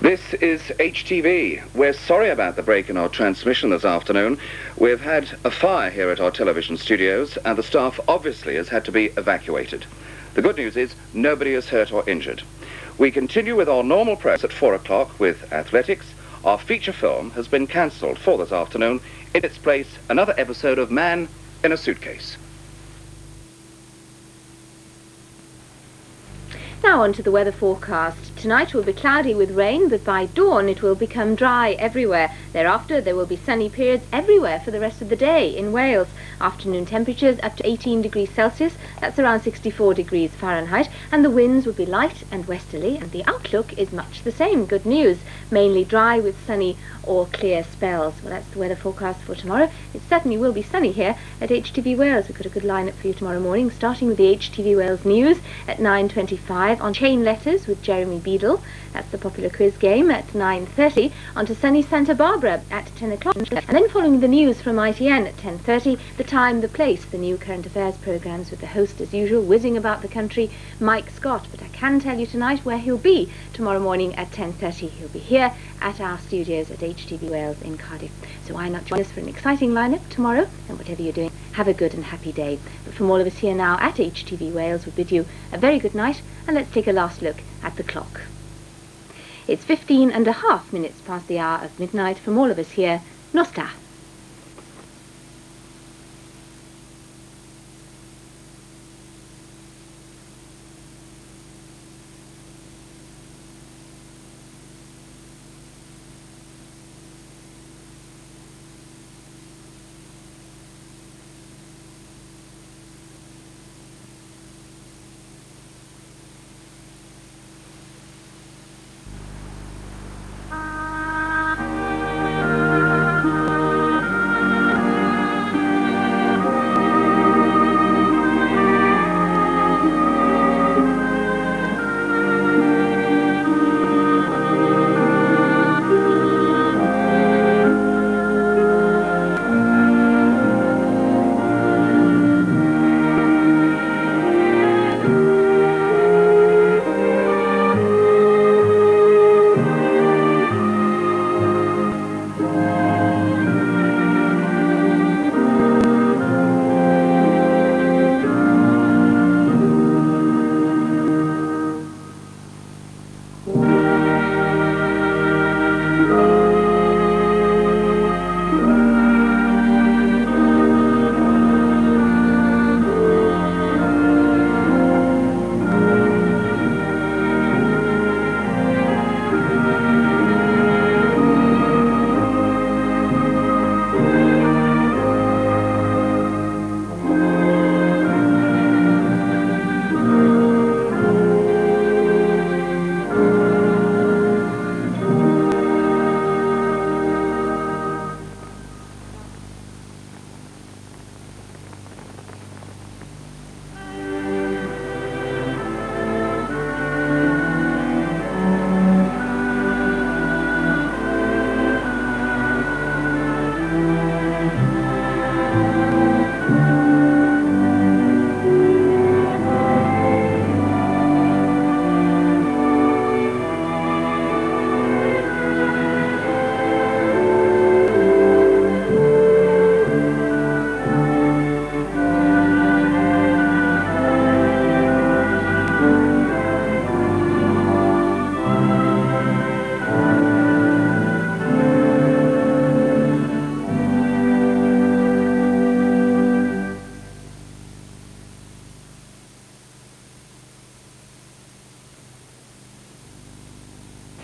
This is HTV. We're sorry about the break in our transmission this afternoon. We've had a fire here at our television studios, and the staff obviously has had to be evacuated. The good news is nobody is hurt or injured. We continue with our normal press at 4 o'clock with athletics. Our feature film has been cancelled for this afternoon. In its place, another episode of Man in a Suitcase. Now on to the weather forecast. Tonight will be cloudy with rain, but by dawn it will become dry everywhere. Thereafter there will be sunny periods everywhere for the rest of the day in Wales. Afternoon temperatures up to 18 degrees Celsius, that's around 64 degrees Fahrenheit, and the winds will be light and westerly, and the outlook is much the same. Good news, mainly dry with sunny or clear spells. Well, that's the weather forecast for tomorrow. It certainly will be sunny here at HTV Wales. We've got a good lineup for you tomorrow morning, starting with the HTV Wales News at 9:25, on Chain Letters with Jeremy Beadle. That's the popular quiz game at 9:30, on to sunny Santa Barbara at 10 o'clock, and then following the news from ITN at 10:30, the time, the place, the new current affairs programmes with the host as usual, whizzing about the country, Mike Scott. But I can tell you tonight where he'll be tomorrow morning at 10:30. He'll be here at our studios at HTV Wales in Cardiff. So why not join us for an exciting lineup tomorrow? And whatever you're doing, have a good and happy day. But from all of us here now at HTV Wales, we bid you a very good night, and let's take a last look at the clock. It's 15.5 minutes past the hour of midnight. From all of us here, Nosta.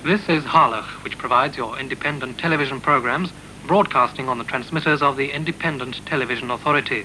This is Harlech, which provides your independent television programs, broadcasting on the transmitters of the Independent Television Authority.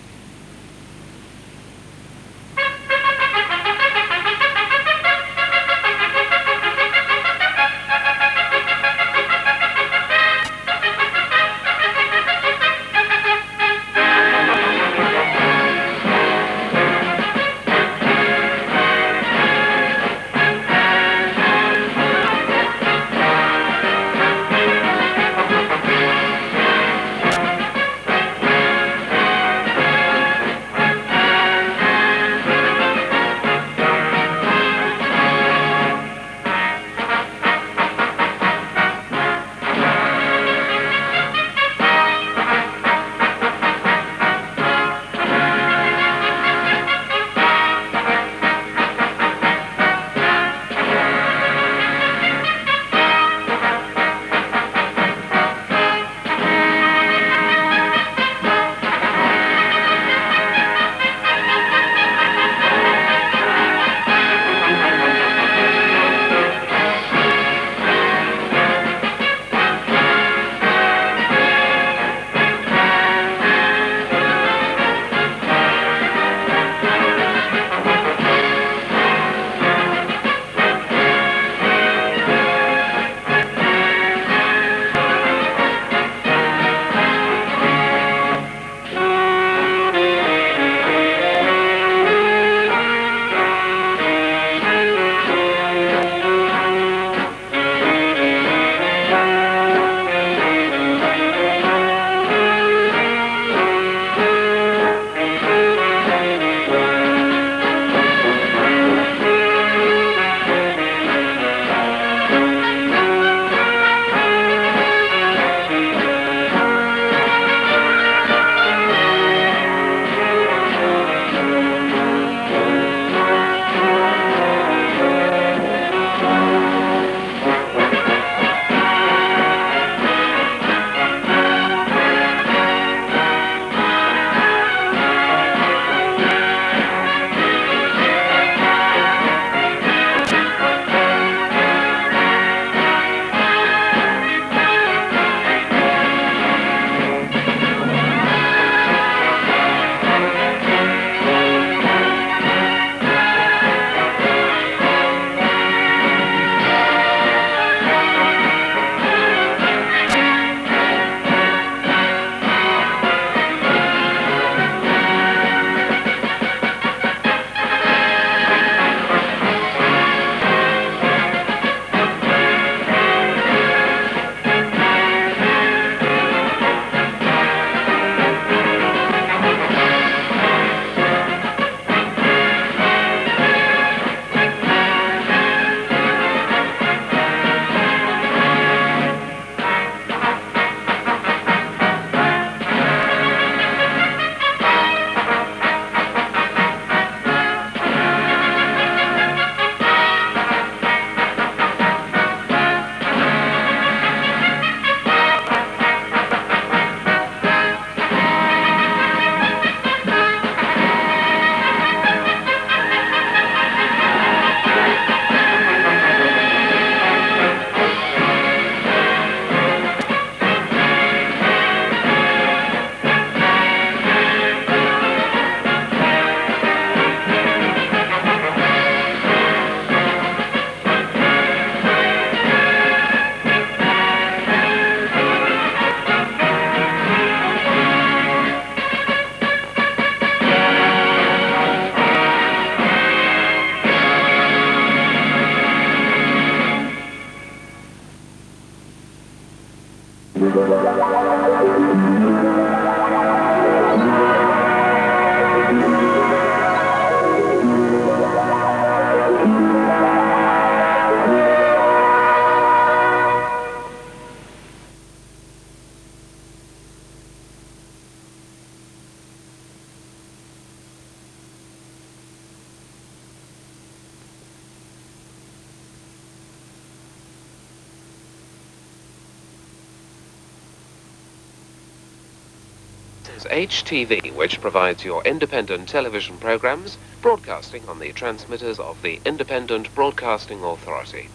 This is HTV, which provides your independent television programs, broadcasting on the transmitters of the Independent Broadcasting Authority.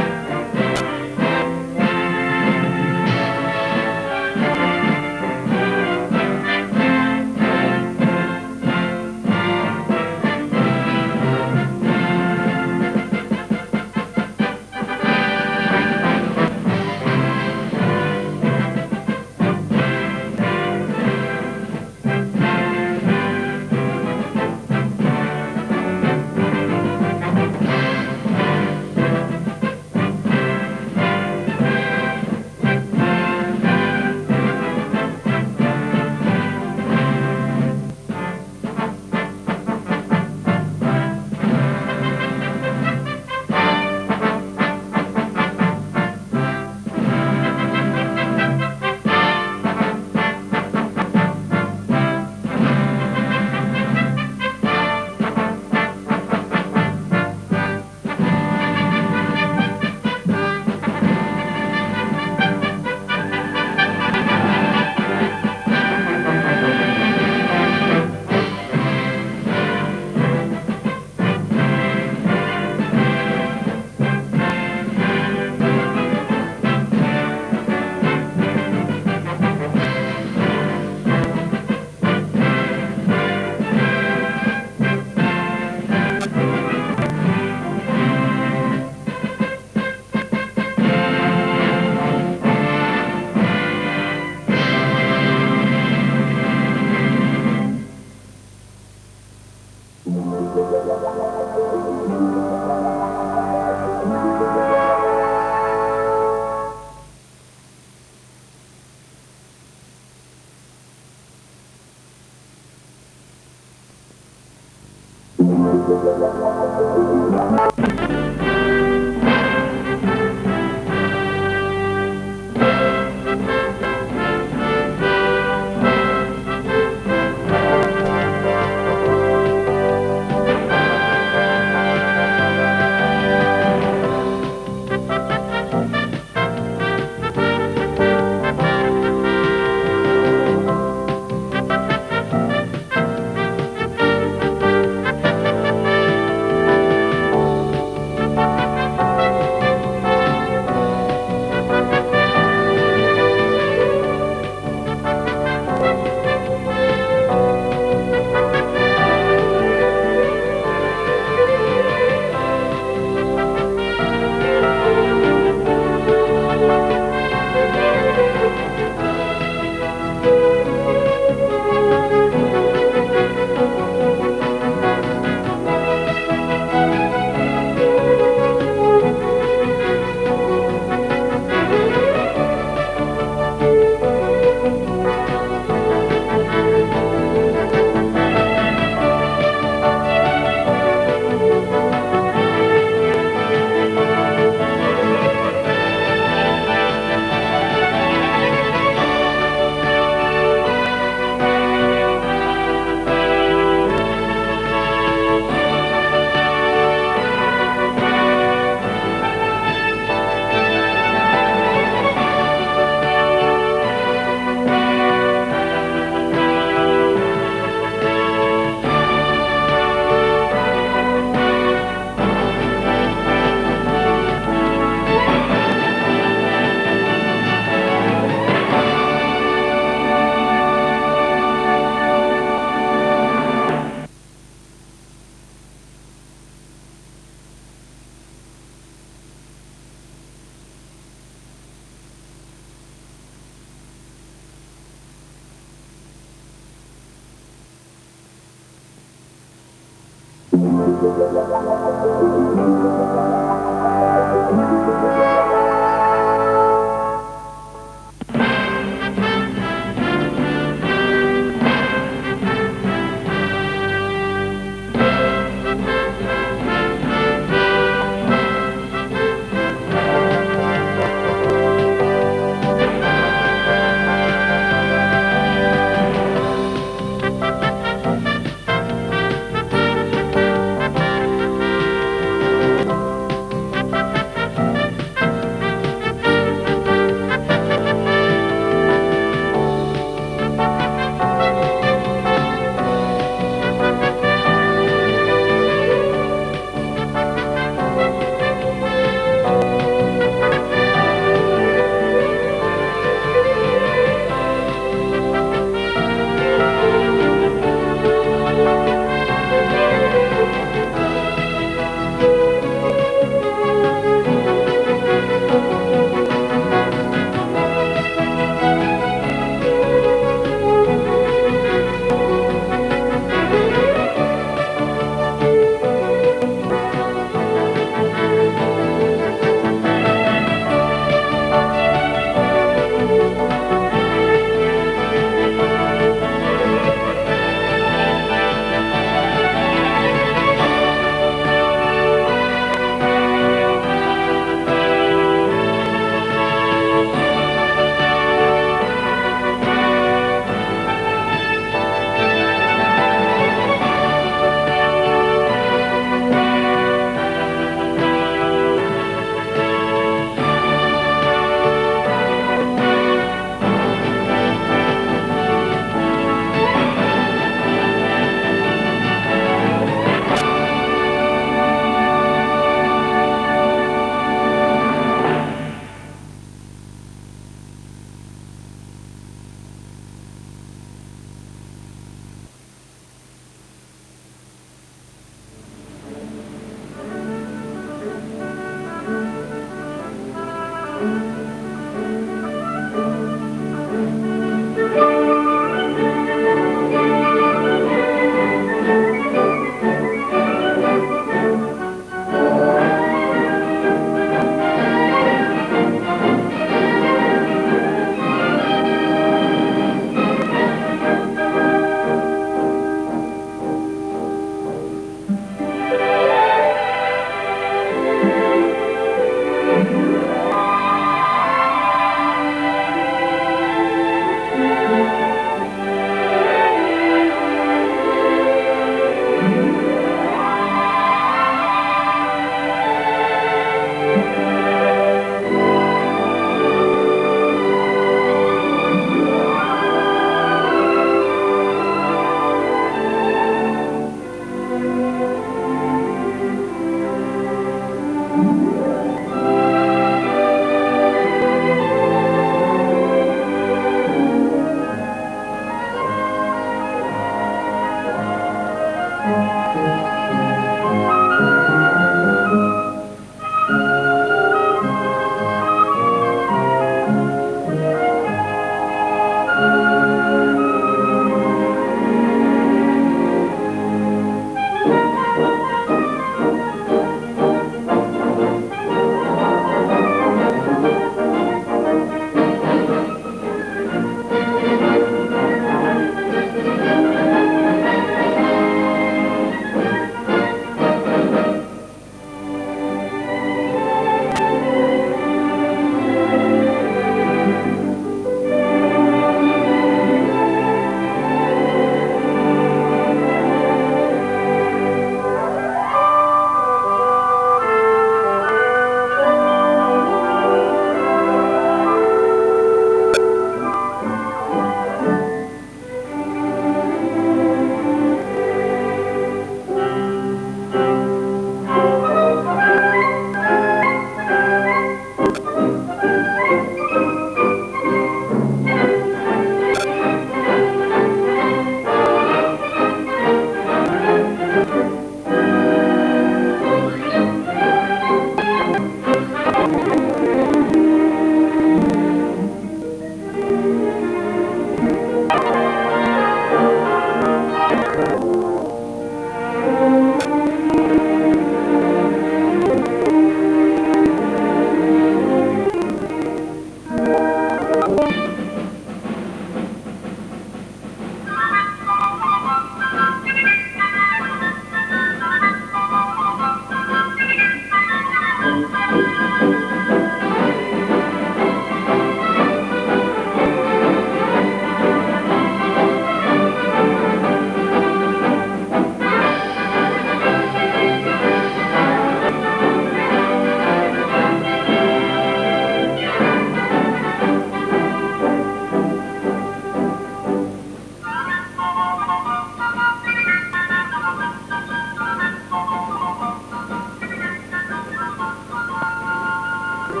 This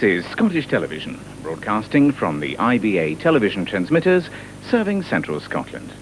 is Scottish Television, broadcasting from the IBA television transmitters serving central Scotland.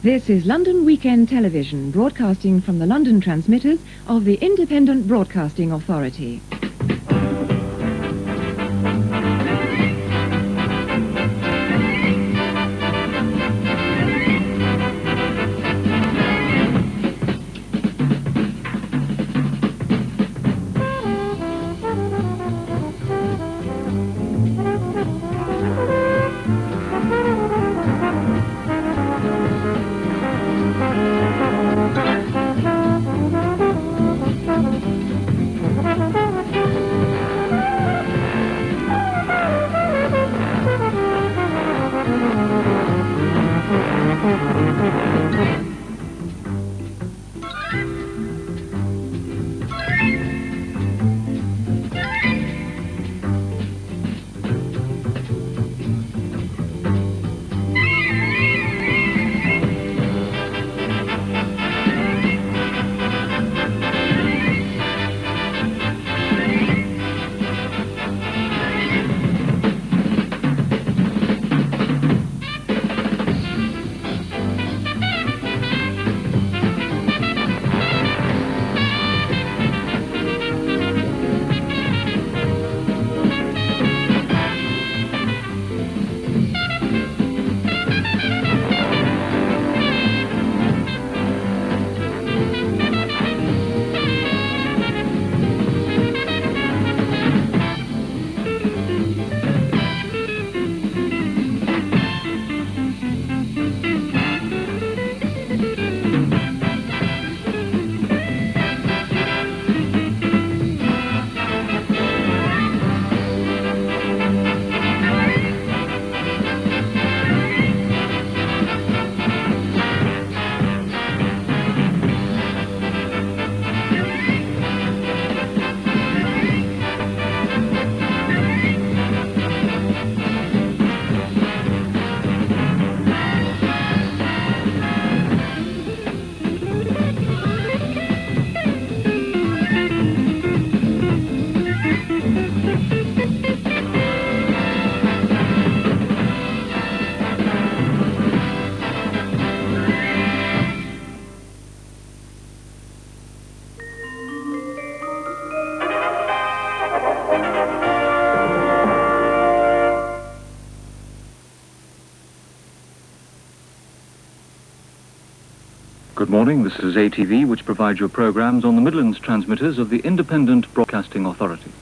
This is London Weekend Television, broadcasting from the London transmitters of the Independent Broadcasting Authority. Good morning, this is ATV, which provides your programmes on the Midlands transmitters of the Independent Broadcasting Authority.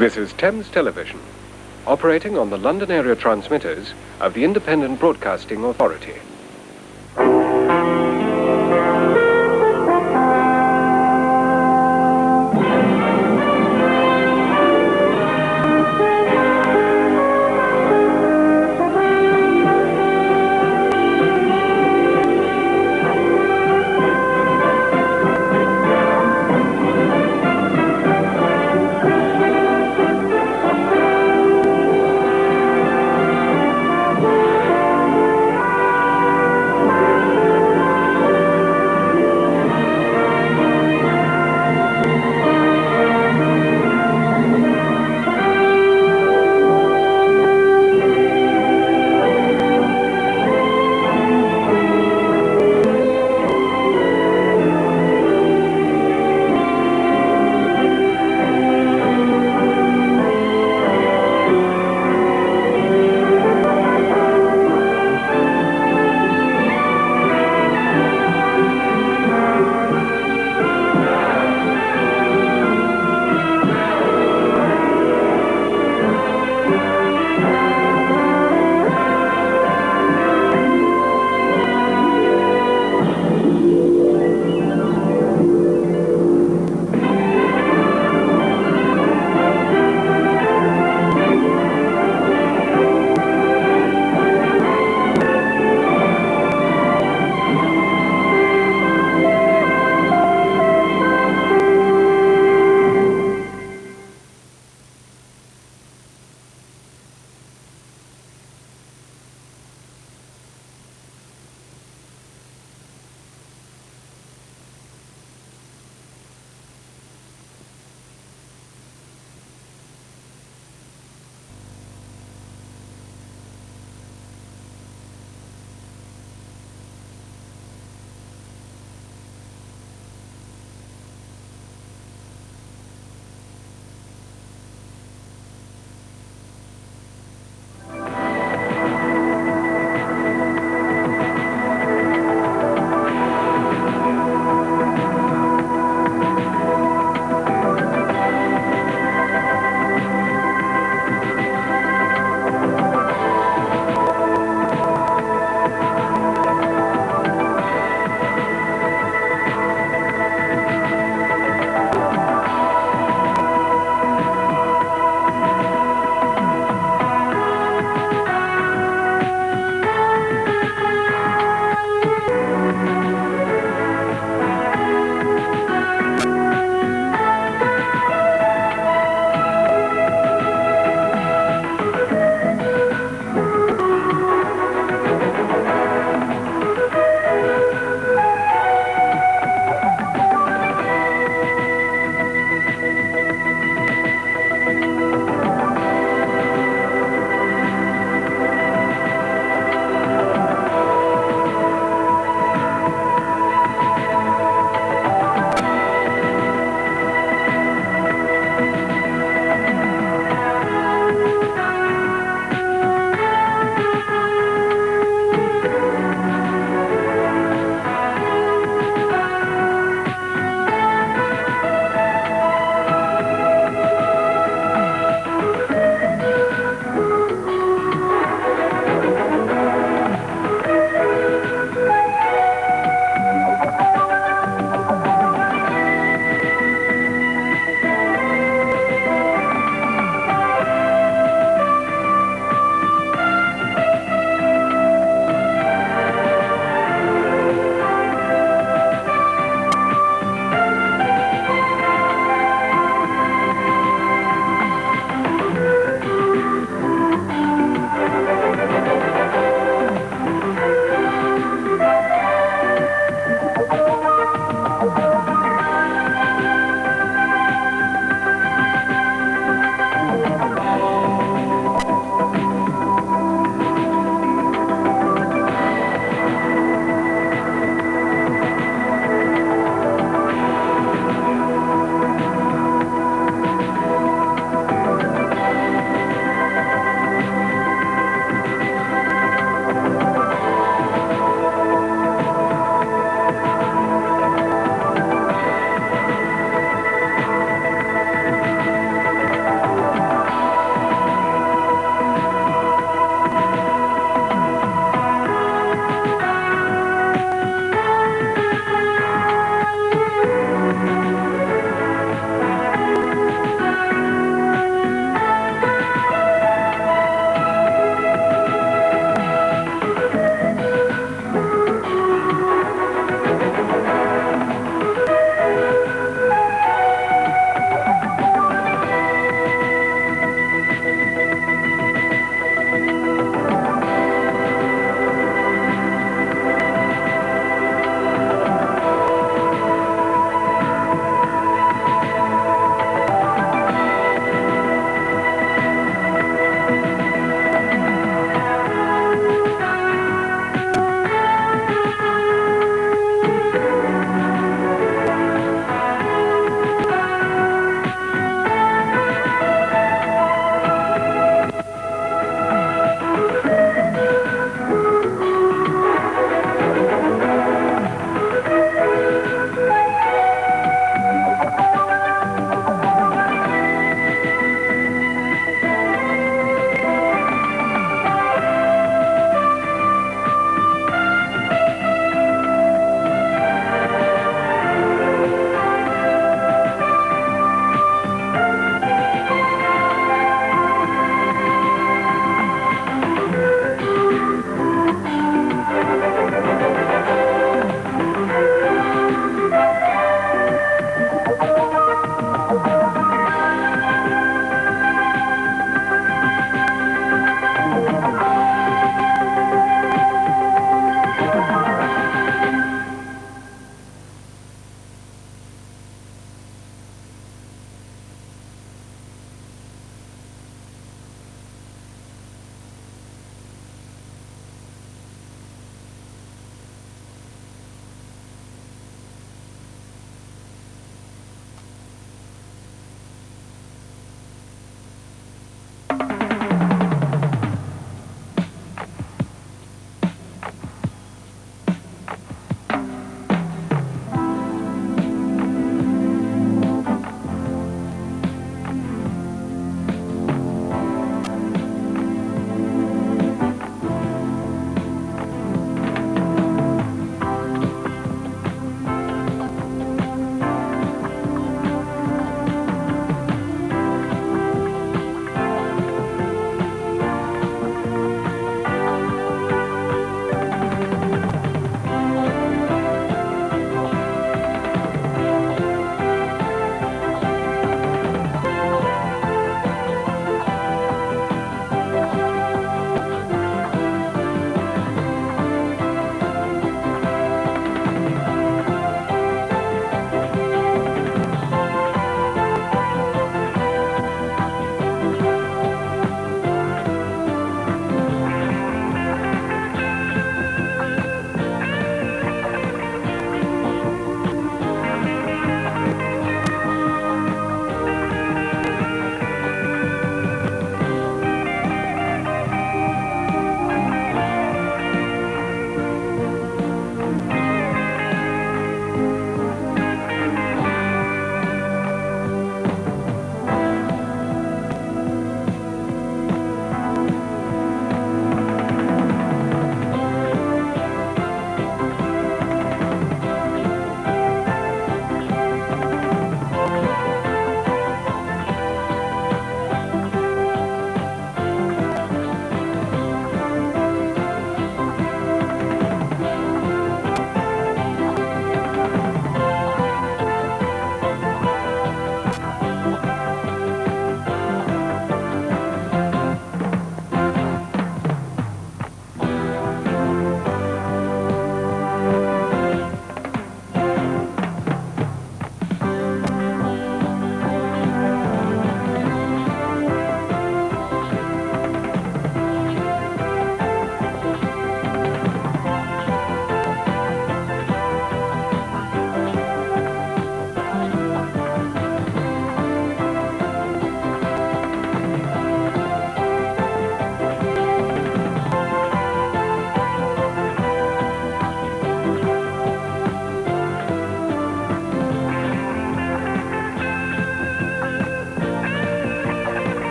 This is Thames Television, operating on the London area transmitters of the Independent Broadcasting Authority.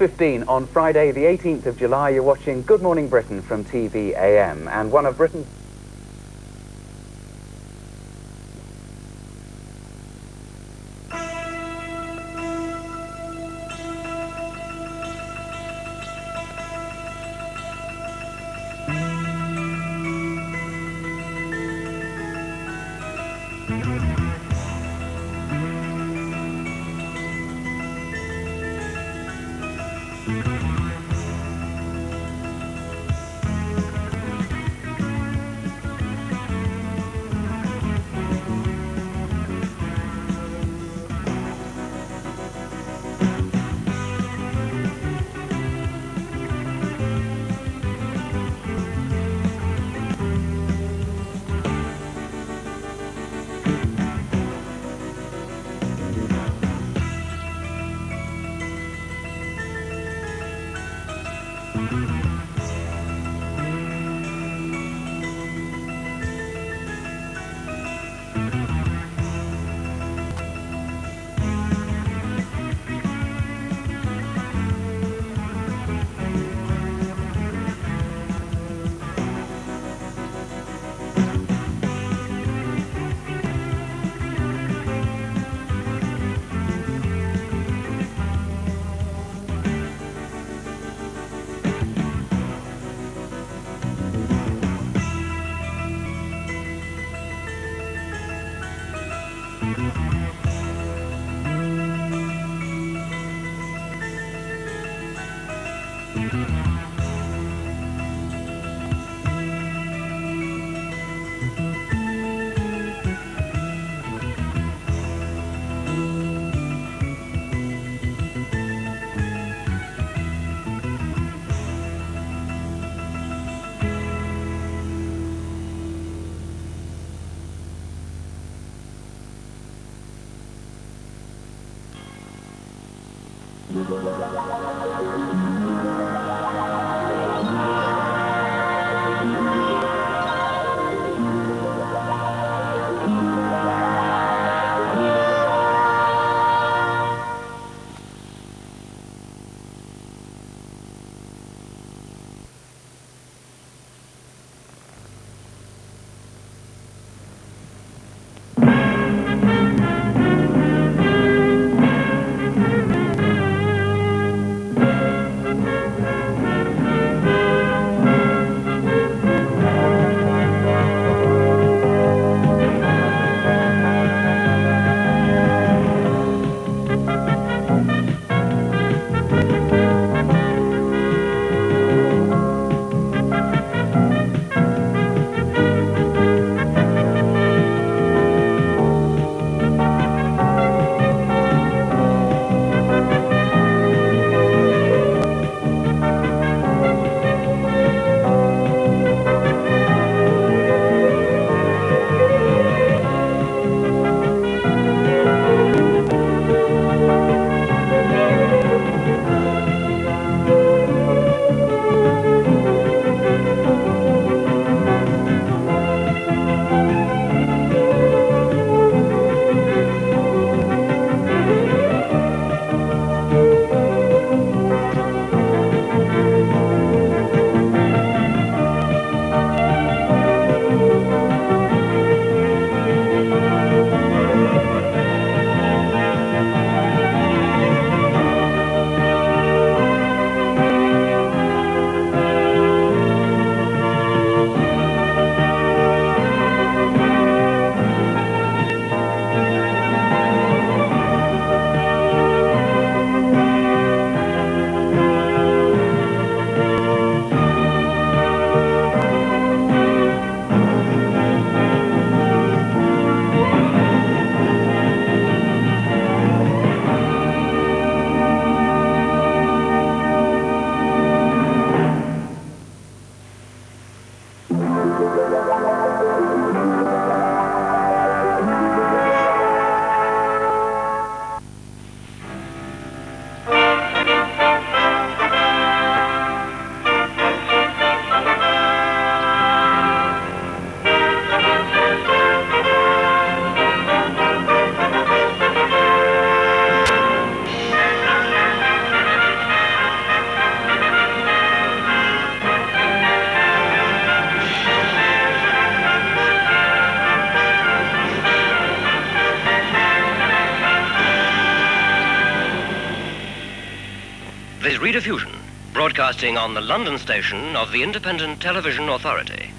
6:15 on Friday, the 18th of July. You're watching Good Morning Britain from TV AM, and one of Britain's... rediffusion, broadcasting on the London station of the Independent Television Authority.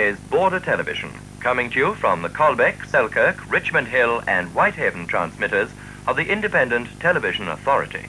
is Border Television, coming to you from the Colbeck, Selkirk, Richmond Hill and Whitehaven transmitters of the Independent Television Authority.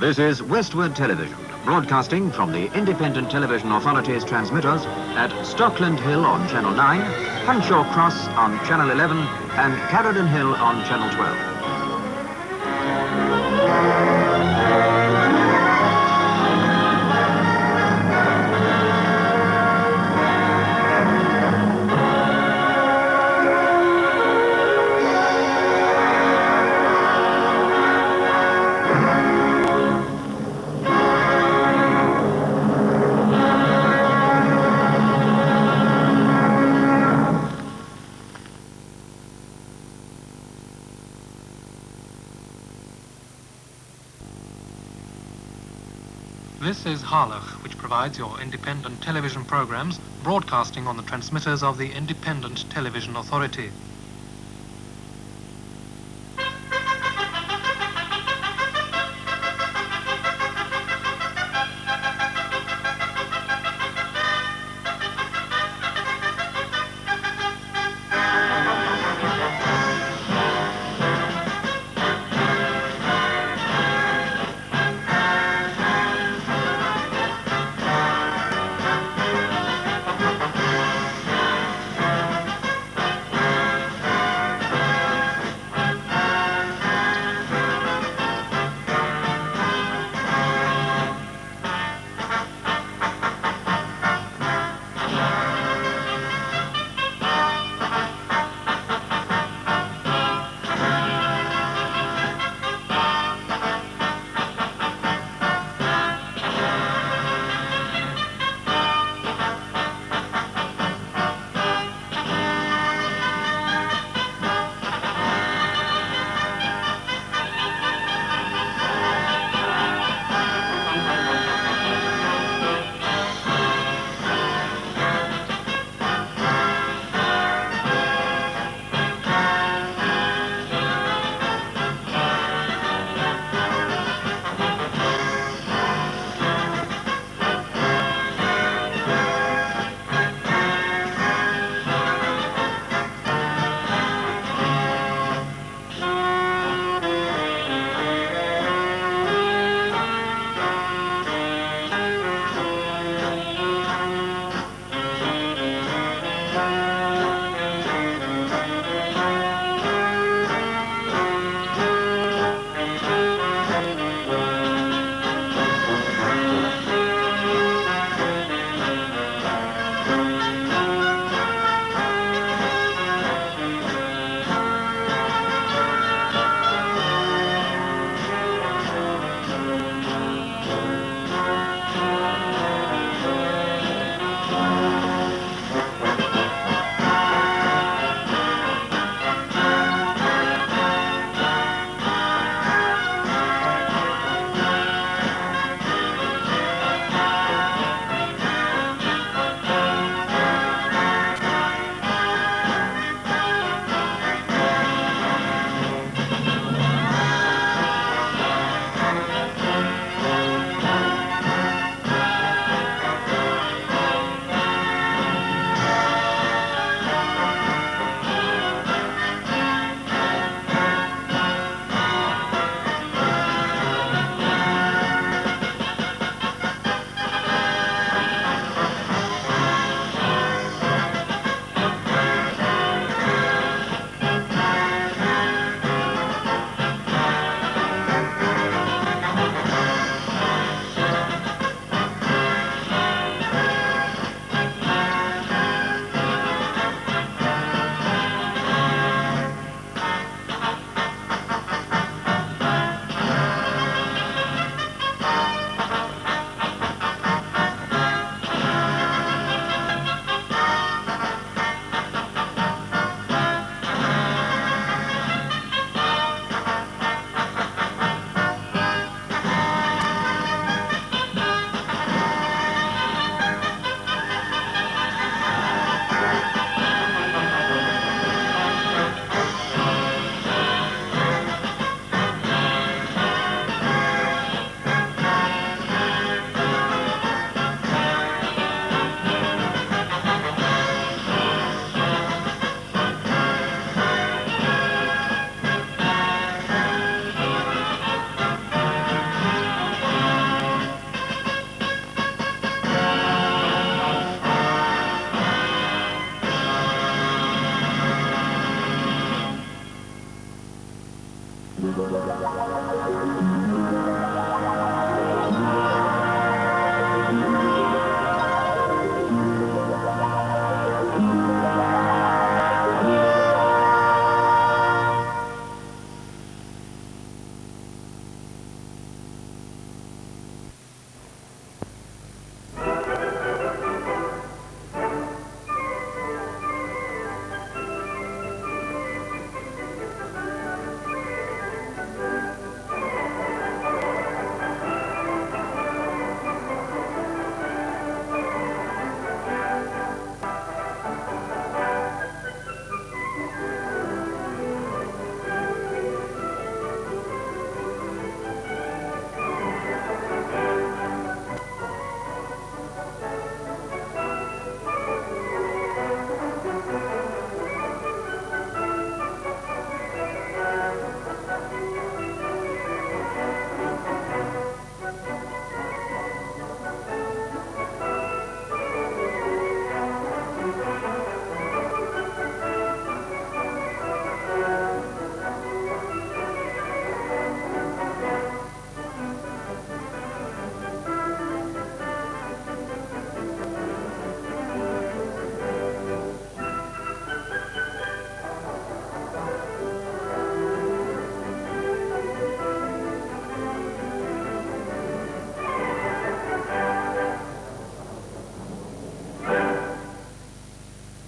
This is Westward Television, broadcasting from the Independent Television Authority's transmitters at Stockland Hill on Channel 9, Hanshaw Cross on Channel 11, and Carradon Hill on Channel 12. This is Harlech, which provides your independent television programs, broadcasting on the transmitters of the Independent Television Authority.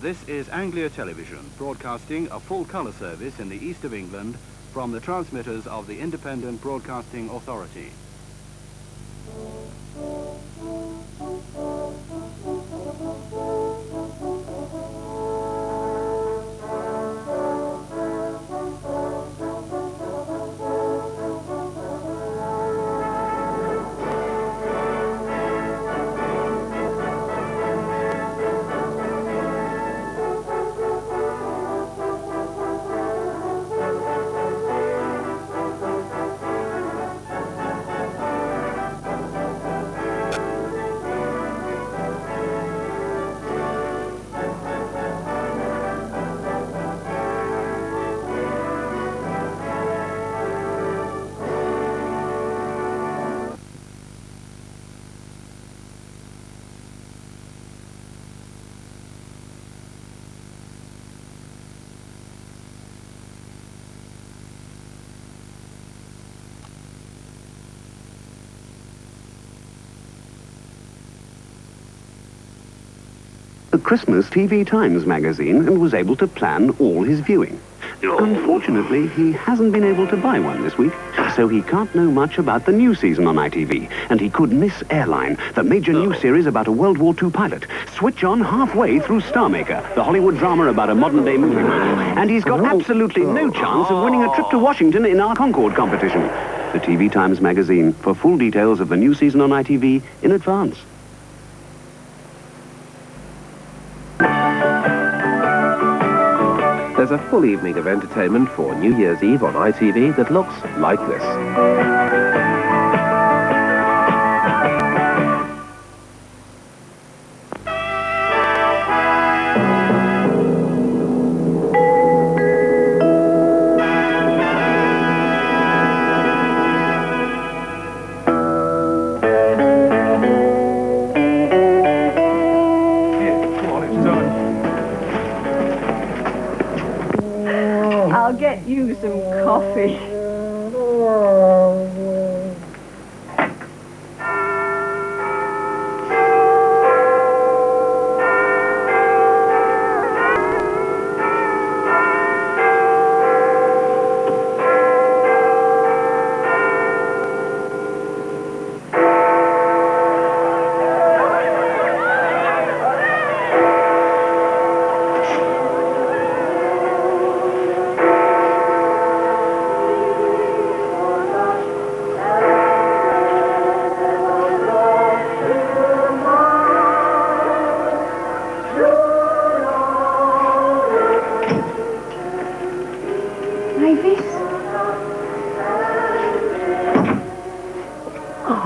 This is Anglia Television, broadcasting a full-colour service in the east of England from the transmitters of the Independent Broadcasting Authority. The Christmas TV Times magazine and was able to plan all his viewing. Unfortunately, he hasn't been able to buy one this week, so he can't know much about the new season on ITV, and he could miss Airline, the major new series about a World War II pilot, switch on halfway through Star Maker, the Hollywood drama about a modern-day movie man, and he's got absolutely no chance of winning a trip to Washington in our Concorde competition. The TV Times magazine, for full details of the new season on ITV in advance. There's a full evening of entertainment for New Year's Eve on ITV that looks like this. I'll get you some coffee.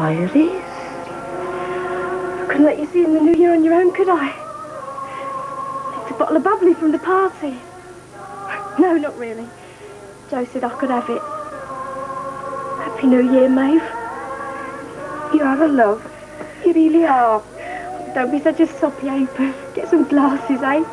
Iris? I couldn't let you see in the new year on your own, could I? It's a bottle of bubbly from the party. No, not really. Joe said I could have it. Happy New Year, Maeve. You are a love. You really are. Don't be such a soppy apron. Get some glasses, eh?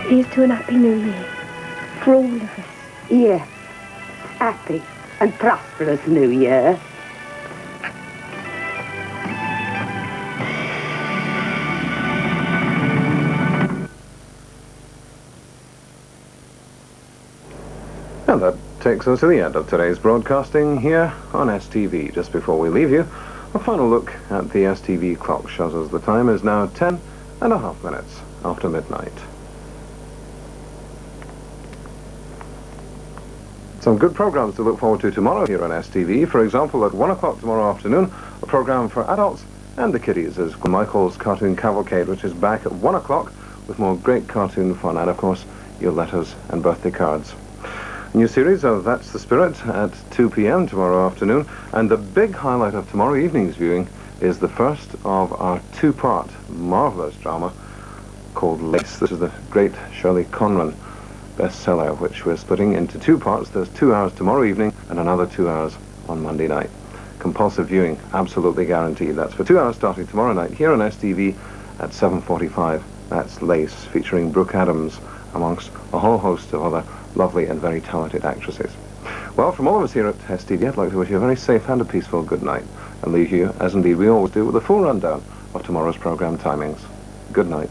Here's to an happy new year. For all of us. Yeah. Happy and prosperous new year. And that takes us to the end of today's broadcasting here on STV. Just before we leave you, a final look at the STV clock shows us the time is now 10.5 minutes after midnight. Some good programs to look forward to tomorrow here on STV. For example, at 1 o'clock tomorrow afternoon, a program for adults and the kiddies is Michael's Cartoon Cavalcade, which is back at 1 o'clock with more great cartoon fun and, of course, your letters and birthday cards. New series of That's the Spirit at 2 p.m. tomorrow afternoon. And the big highlight of tomorrow evening's viewing is the first of our two-part marvellous drama called Lace. This is the great Shirley Conran bestseller, which we're splitting into two parts. There's 2 hours tomorrow evening and another 2 hours on Monday night. Compulsive viewing, absolutely guaranteed. That's for 2 hours starting tomorrow night here on STV at 7:45. That's Lace, featuring Brooke Adams, amongst a whole host of other lovely and very talented actresses. Well, from all of us here at STV, I'd like to wish you a very safe and a peaceful good night, and leave you, as indeed we always do, with a full rundown of tomorrow's programme timings. Good night.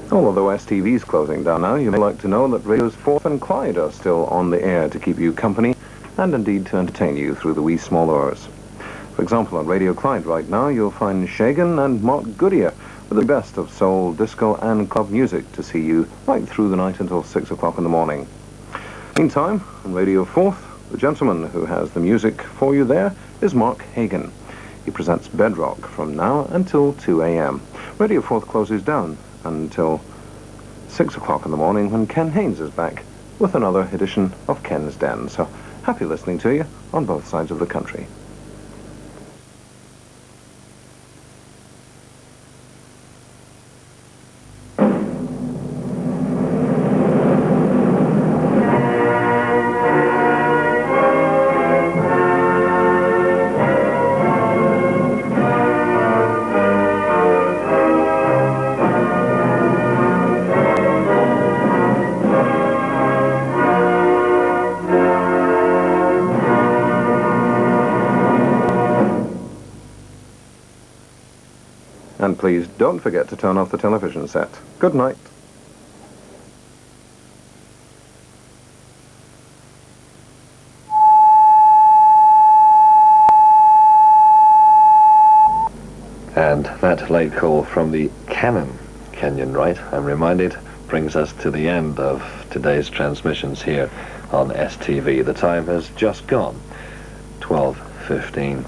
Although STV's closing down now, you may like to know that Radio's Forth and Clyde are still on the air to keep you company and indeed to entertain you through the wee small hours. For example, on Radio Clyde right now, you'll find Shagan and Mark Goodyear with the best of soul, disco and club music to see you right through the night until 6 o'clock in the morning. Meantime, on Radio Forth, the gentleman who has the music for you there is Mark Hagan. He presents Bedrock from now until 2 a.m. Radio Forth closes down until 6 o'clock in the morning when Ken Haynes is back with another edition of Ken's Den. So happy listening to you on both sides of the country. And please don't forget to turn off the television set. Good night. And that late call from the Canon Kenyon Right, I'm reminded, brings us to the end of today's transmissions here on STV. The time has just gone, 12:15.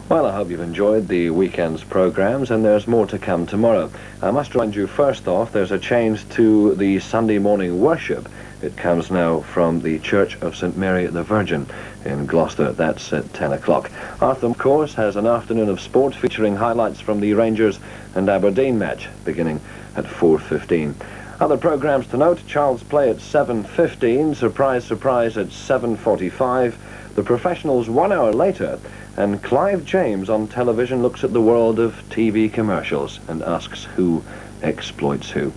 Well, I hope you've enjoyed the weekend's programmes, and there's more to come tomorrow. I must remind you, first off, there's a change to the Sunday morning worship. It comes now from the Church of St Mary the Virgin in Gloucester. That's at 10 o'clock. Arthur, of course, has an afternoon of sport featuring highlights from the Rangers and Aberdeen match, beginning at 4:15. Other programmes to note: Child's Play at 7:15, Surprise Surprise at 7:45, The Professionals 1 hour later, and Clive James on television looks at the world of TV commercials and asks who exploits who.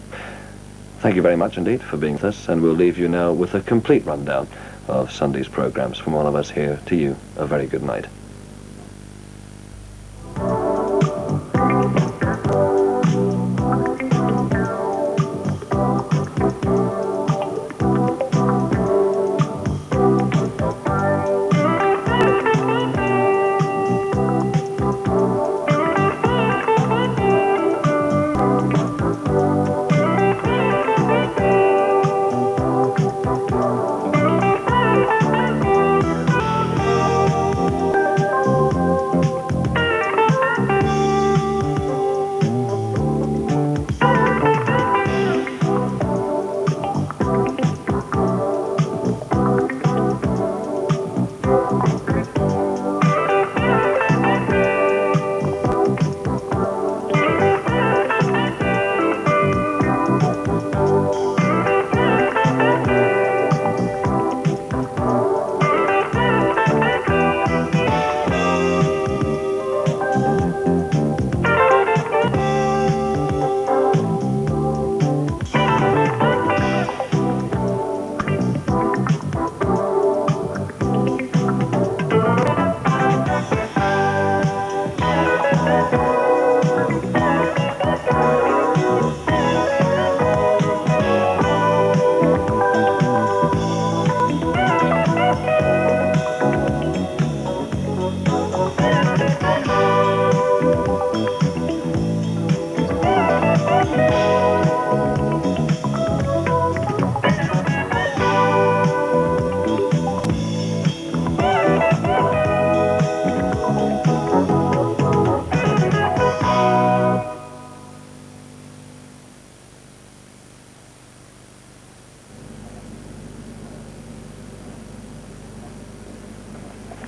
Thank you very much indeed for being with us, and we'll leave you now with a complete rundown of Sunday's programmes. From all of us here to you, a very good night.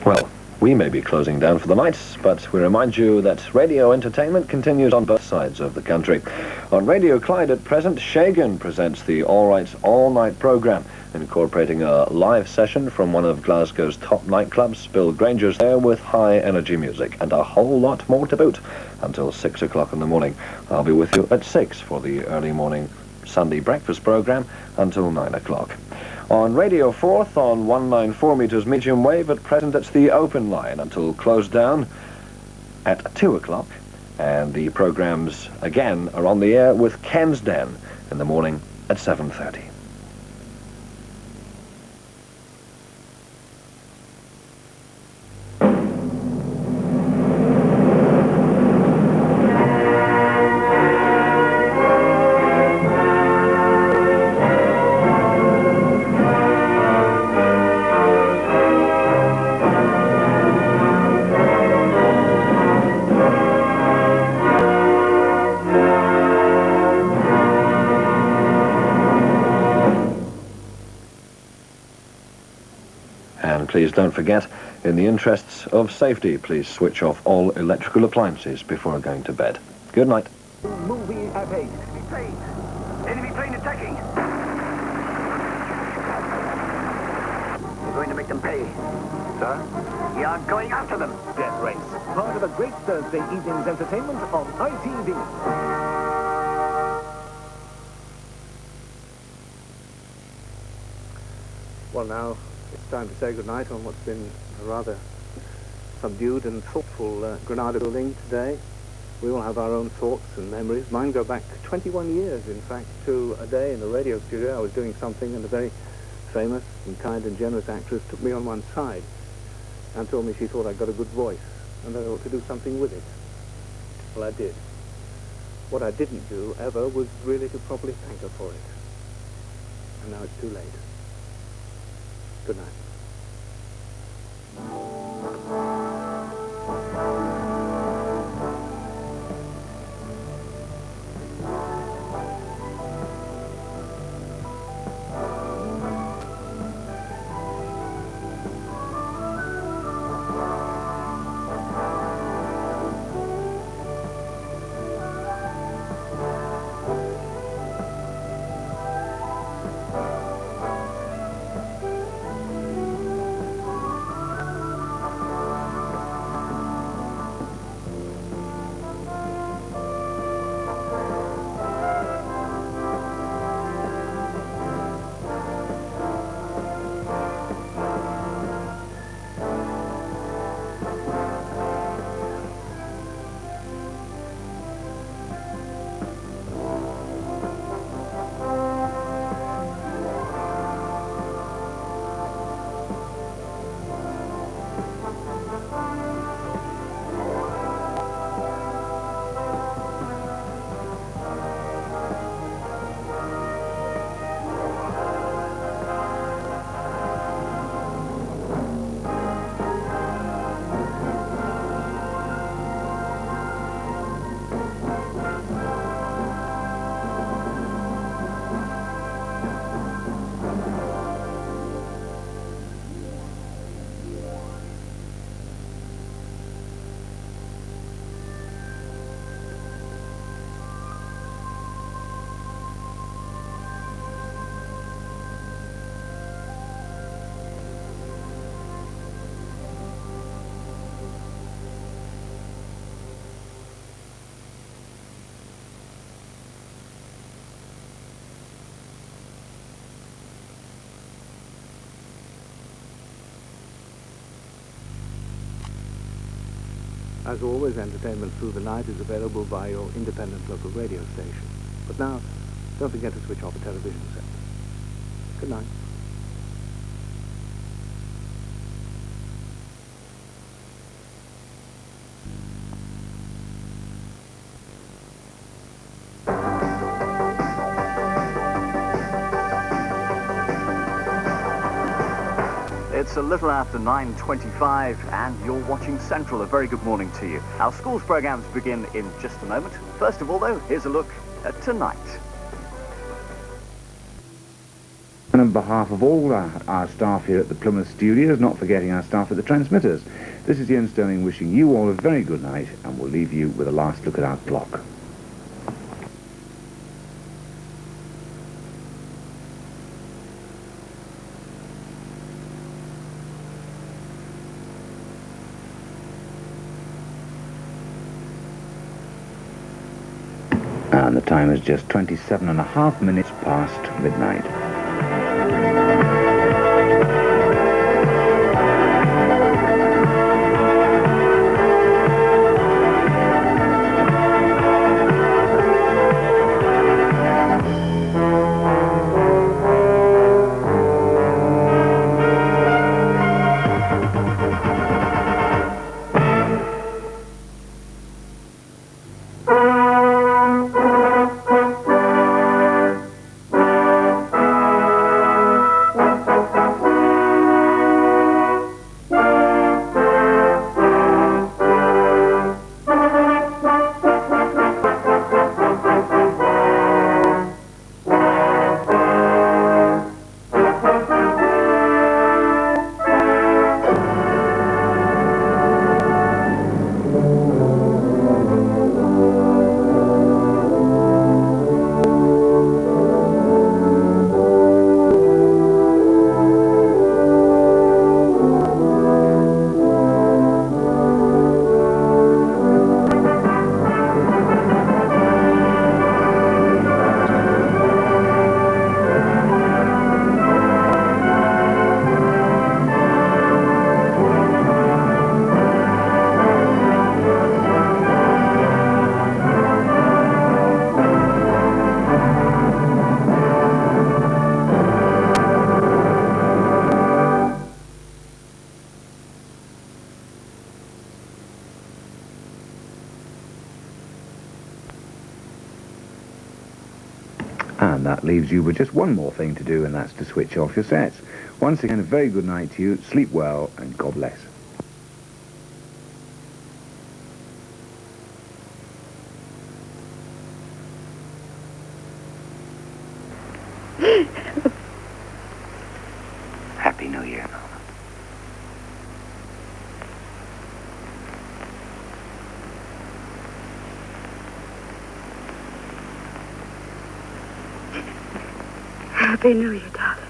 Well, we may be closing down for the night, but we remind you that radio entertainment continues on both sides of the country. On Radio Clyde at present, Shagan presents the All Right All Night programme, incorporating a live session from one of Glasgow's top nightclubs. Bill Granger's there with high-energy music, and a whole lot more to boot, until 6 o'clock in the morning. I'll be with you at 6 for the early morning Sunday breakfast programme until 9 o'clock. On Radio 4th on 194 metres medium wave, at present it's the open line until closed down at 2 o'clock. And the programmes again are on the air with Ken's Den in the morning at 7:30. Please don't forget, in the interests of safety, please switch off all electrical appliances before going to bed. Good night. Moving at 8. Plane. Enemy plane attacking. You're going to make them pay. Sir? You're going after them. Death Race, part of a great Thursday evening's entertainment on ITV. Well, now it's time to say goodnight on what's been a rather subdued and thoughtful Granada building today. We all have our own thoughts and memories. Mine go back 21 years, in fact, to a day in a radio studio. I was doing something, and a very famous and kind and generous actress took me on one side and told me she thought I'd got a good voice and that I ought to do something with it. Well, I did. What I didn't do, ever, was really to properly thank her for it. And now it's too late. Good night. As always, entertainment through the night is available by your independent local radio station. But now, don't forget to switch off the television set. Good night. It's a little after 9:25 and you're watching Central. A very good morning to you. Our schools programmes begin in just a moment. First of all, though, here's a look at tonight. And on behalf of all our staff here at the Plymouth studios, not forgetting our staff at the transmitters, this is Ian Sterling wishing you all a very good night, and we'll leave you with a last look at our clock. And the time is just 27.5 minutes past midnight. And that leaves you with just one more thing to do, and that's to switch off your sets. Once again, a very good night to you. Sleep well, and God bless. Happy New Year, Norman. Happy New Year, darling.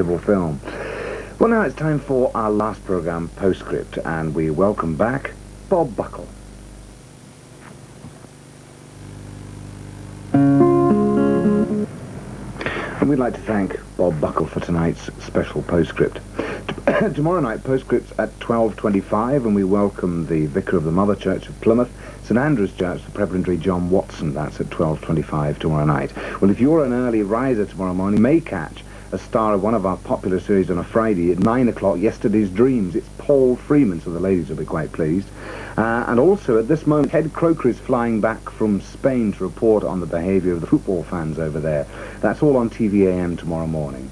incredible film. Well, now it's time for our last programme, Postscript, and we welcome back Bob Buckle. And we'd like to thank Bob Buckle for tonight's special Postscript. Tomorrow night, Postscript's at 12:25, and we welcome the Vicar of the Mother Church of Plymouth, St Andrew's Church, the Prebendary's John Watson. That's at 12:25 tomorrow night. Well, if you're an early riser tomorrow morning, you may catch a star of one of our popular series on a Friday at 9 o'clock, Yesterday's Dreams. It's Paul Freeman, so the ladies will be quite pleased. And also, at this moment, Ted Croker is flying back from Spain to report on the behaviour of the football fans over there. That's all on TV AM tomorrow morning.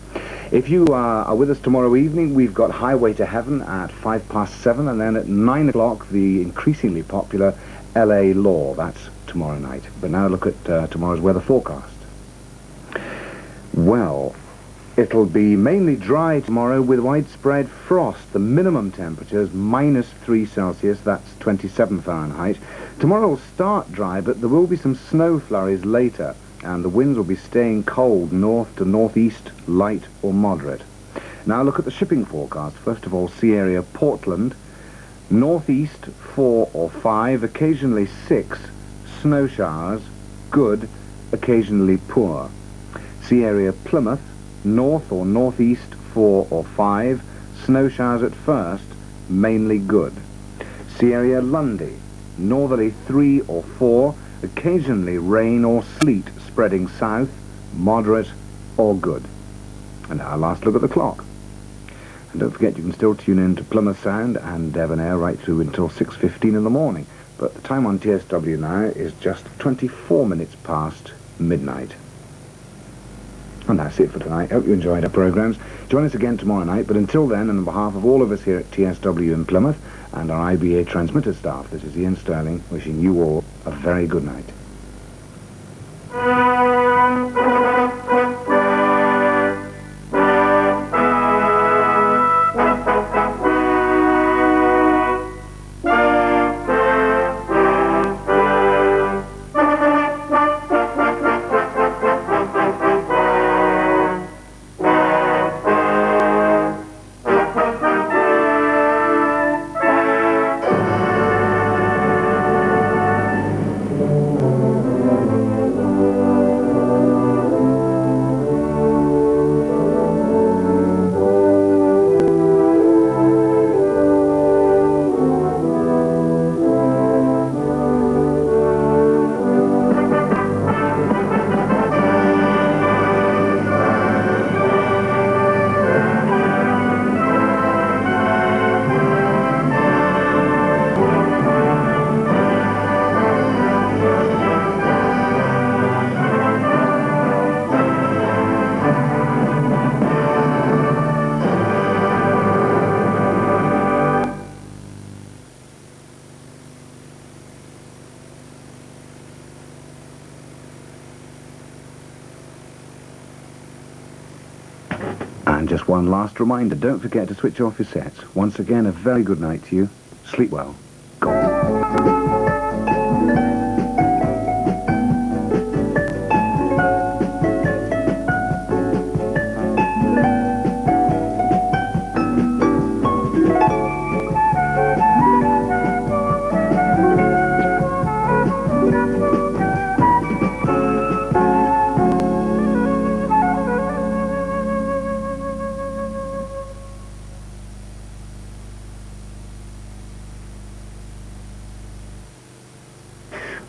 If you are with us tomorrow evening, we've got Highway to Heaven at 7:05, and then at 9 o'clock, the increasingly popular LA Law. That's tomorrow night. But now look at tomorrow's weather forecast. Well, it'll be mainly dry tomorrow with widespread frost. The minimum temperature is -3 Celsius, that's 27 Fahrenheit. Tomorrow will start dry, but there will be some snow flurries later, and the winds will be staying cold north to northeast, light or moderate. Now look at the shipping forecast. First of all, sea area Portland, northeast 4 or 5, occasionally 6, snow showers, good, occasionally poor. Sea area Plymouth, north or northeast 4 or 5, snow showers at first, mainly good. Sea area Lundy, northerly 3 or 4, occasionally rain or sleet spreading south, moderate or good. And our last look at the clock. And don't forget, you can still tune in to Plymouth Sound and Devon Air right through until 6:15 in the morning. But the time on TSW now is just 24 minutes past midnight. And that's it for tonight. Hope you enjoyed our programmes. Join us again tomorrow night, but until then, and on behalf of all of us here at TSW in Plymouth and our IBA transmitter staff, this is Ian Sterling wishing you all a very good night. And just one last reminder, don't forget to switch off your sets. Once again, a very good night to you. Sleep well.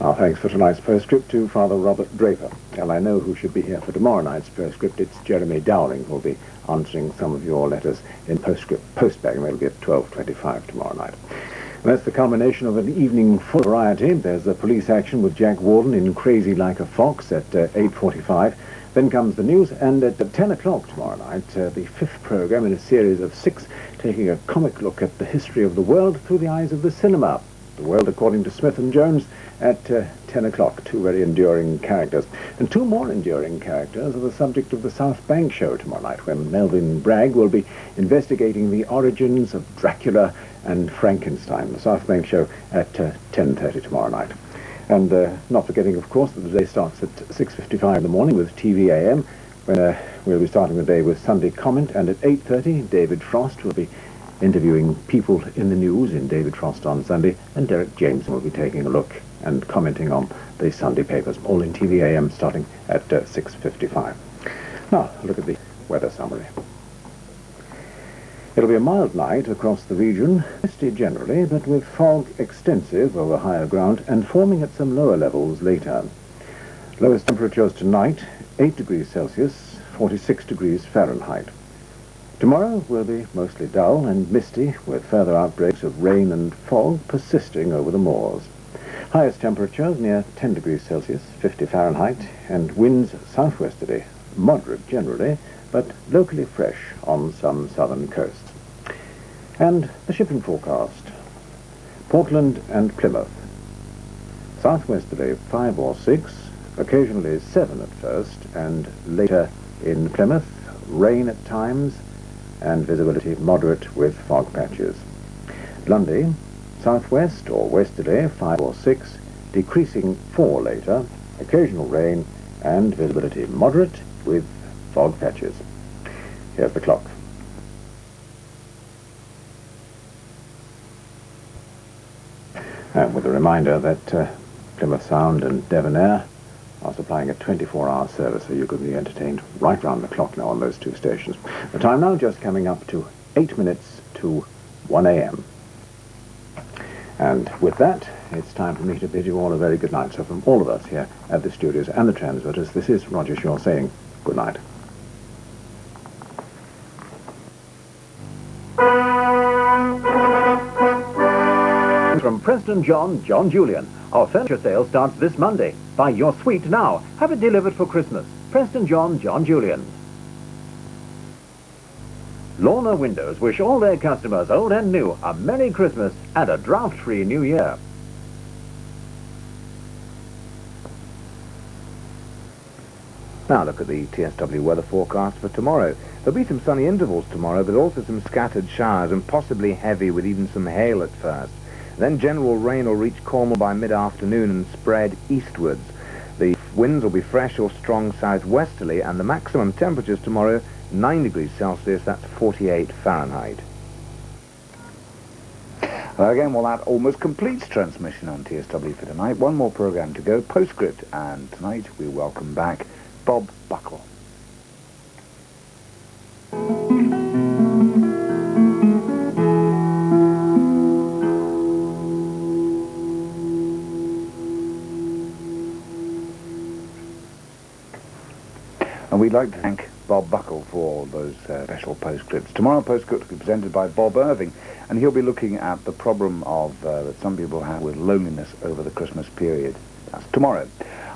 Our thanks for tonight's postscript to Father Robert Draper. And I know who should be here for tomorrow night's postscript. It's Jeremy Dowling who will be answering some of your letters in postscript postbag, and that'll be at 12:25 tomorrow night. And that's the culmination of an evening full of variety. There's the police action with Jack Warden in Crazy Like a Fox at 8:45. Then comes the news, and at 10 o'clock tomorrow night, the fifth programme in a series of 6, taking a comic look at the history of the world through the eyes of the cinema. The World According to Smith and Jones at 10 o'clock, 2 very enduring characters. And 2 more enduring characters are the subject of the South Bank show tomorrow night, when Melvin Bragg will be investigating the origins of Dracula and Frankenstein. The South Bank show at 10:30 tomorrow night. And not forgetting, of course, that the day starts at 6:55 in the morning with TV AM, when we'll be starting the day with Sunday Comment, and at 8:30 David Frost will be interviewing people in the news in David Frost on Sunday, and Derek Jameson will be taking a look and commenting on the Sunday papers, all in TV AM starting at 6:55. Now, look at the weather summary. It'll be a mild night across the region, misty generally, but with fog extensive over higher ground and forming at some lower levels later. Lowest temperatures tonight, 8 degrees Celsius, 46 degrees Fahrenheit. Tomorrow will be mostly dull and misty, with further outbreaks of rain and fog persisting over the moors. Highest temperatures near 10 degrees Celsius, 50 Fahrenheit, and winds southwesterly, moderate generally, but locally fresh on some southern coasts. And the shipping forecast. Portland and Plymouth. Southwesterly 5 or 6, occasionally 7 at first, and later in Plymouth, rain at times, and visibility moderate with fog patches. Lundy, southwest or westerly 5 or 6, decreasing 4 later, occasional rain, and visibility moderate with fog patches. Here's the clock. And with a reminder that Plymouth Sound and Devon Air are supplying a 24-hour service, so you can be entertained right round the clock now on those two stations. The time now just coming up to 8 minutes to 1 a.m. And with that, it's time for me to bid you all a very good night. So from all of us here at the studios and the transmitters, this is Roger Shaw saying good night. From Preston John Julian. Our furniture sale starts this Monday. Buy your suite now. Have it delivered for Christmas. Preston John Julian. Lorna Windows wish all their customers, old and new, a Merry Christmas and a draft-free New Year. Now look at the TSW weather forecast for tomorrow. There'll be some sunny intervals tomorrow, but also some scattered showers and possibly heavy with even some hail at first. Then general rain will reach Cornwall by mid-afternoon and spread eastwards. The winds will be fresh or strong southwesterly, and the maximum temperatures tomorrow 9 degrees Celsius, that's 48 Fahrenheit. Again, well, that almost completes transmission on TSW for tonight. One more programme to go, Postscript, and tonight we welcome back Bob Buckle. And we'd like to thank Bob Buckle for those special postscripts. Tomorrow, postscript will be presented by Bob Irving, and he'll be looking at the problem of that some people have with loneliness over the Christmas period. That's tomorrow.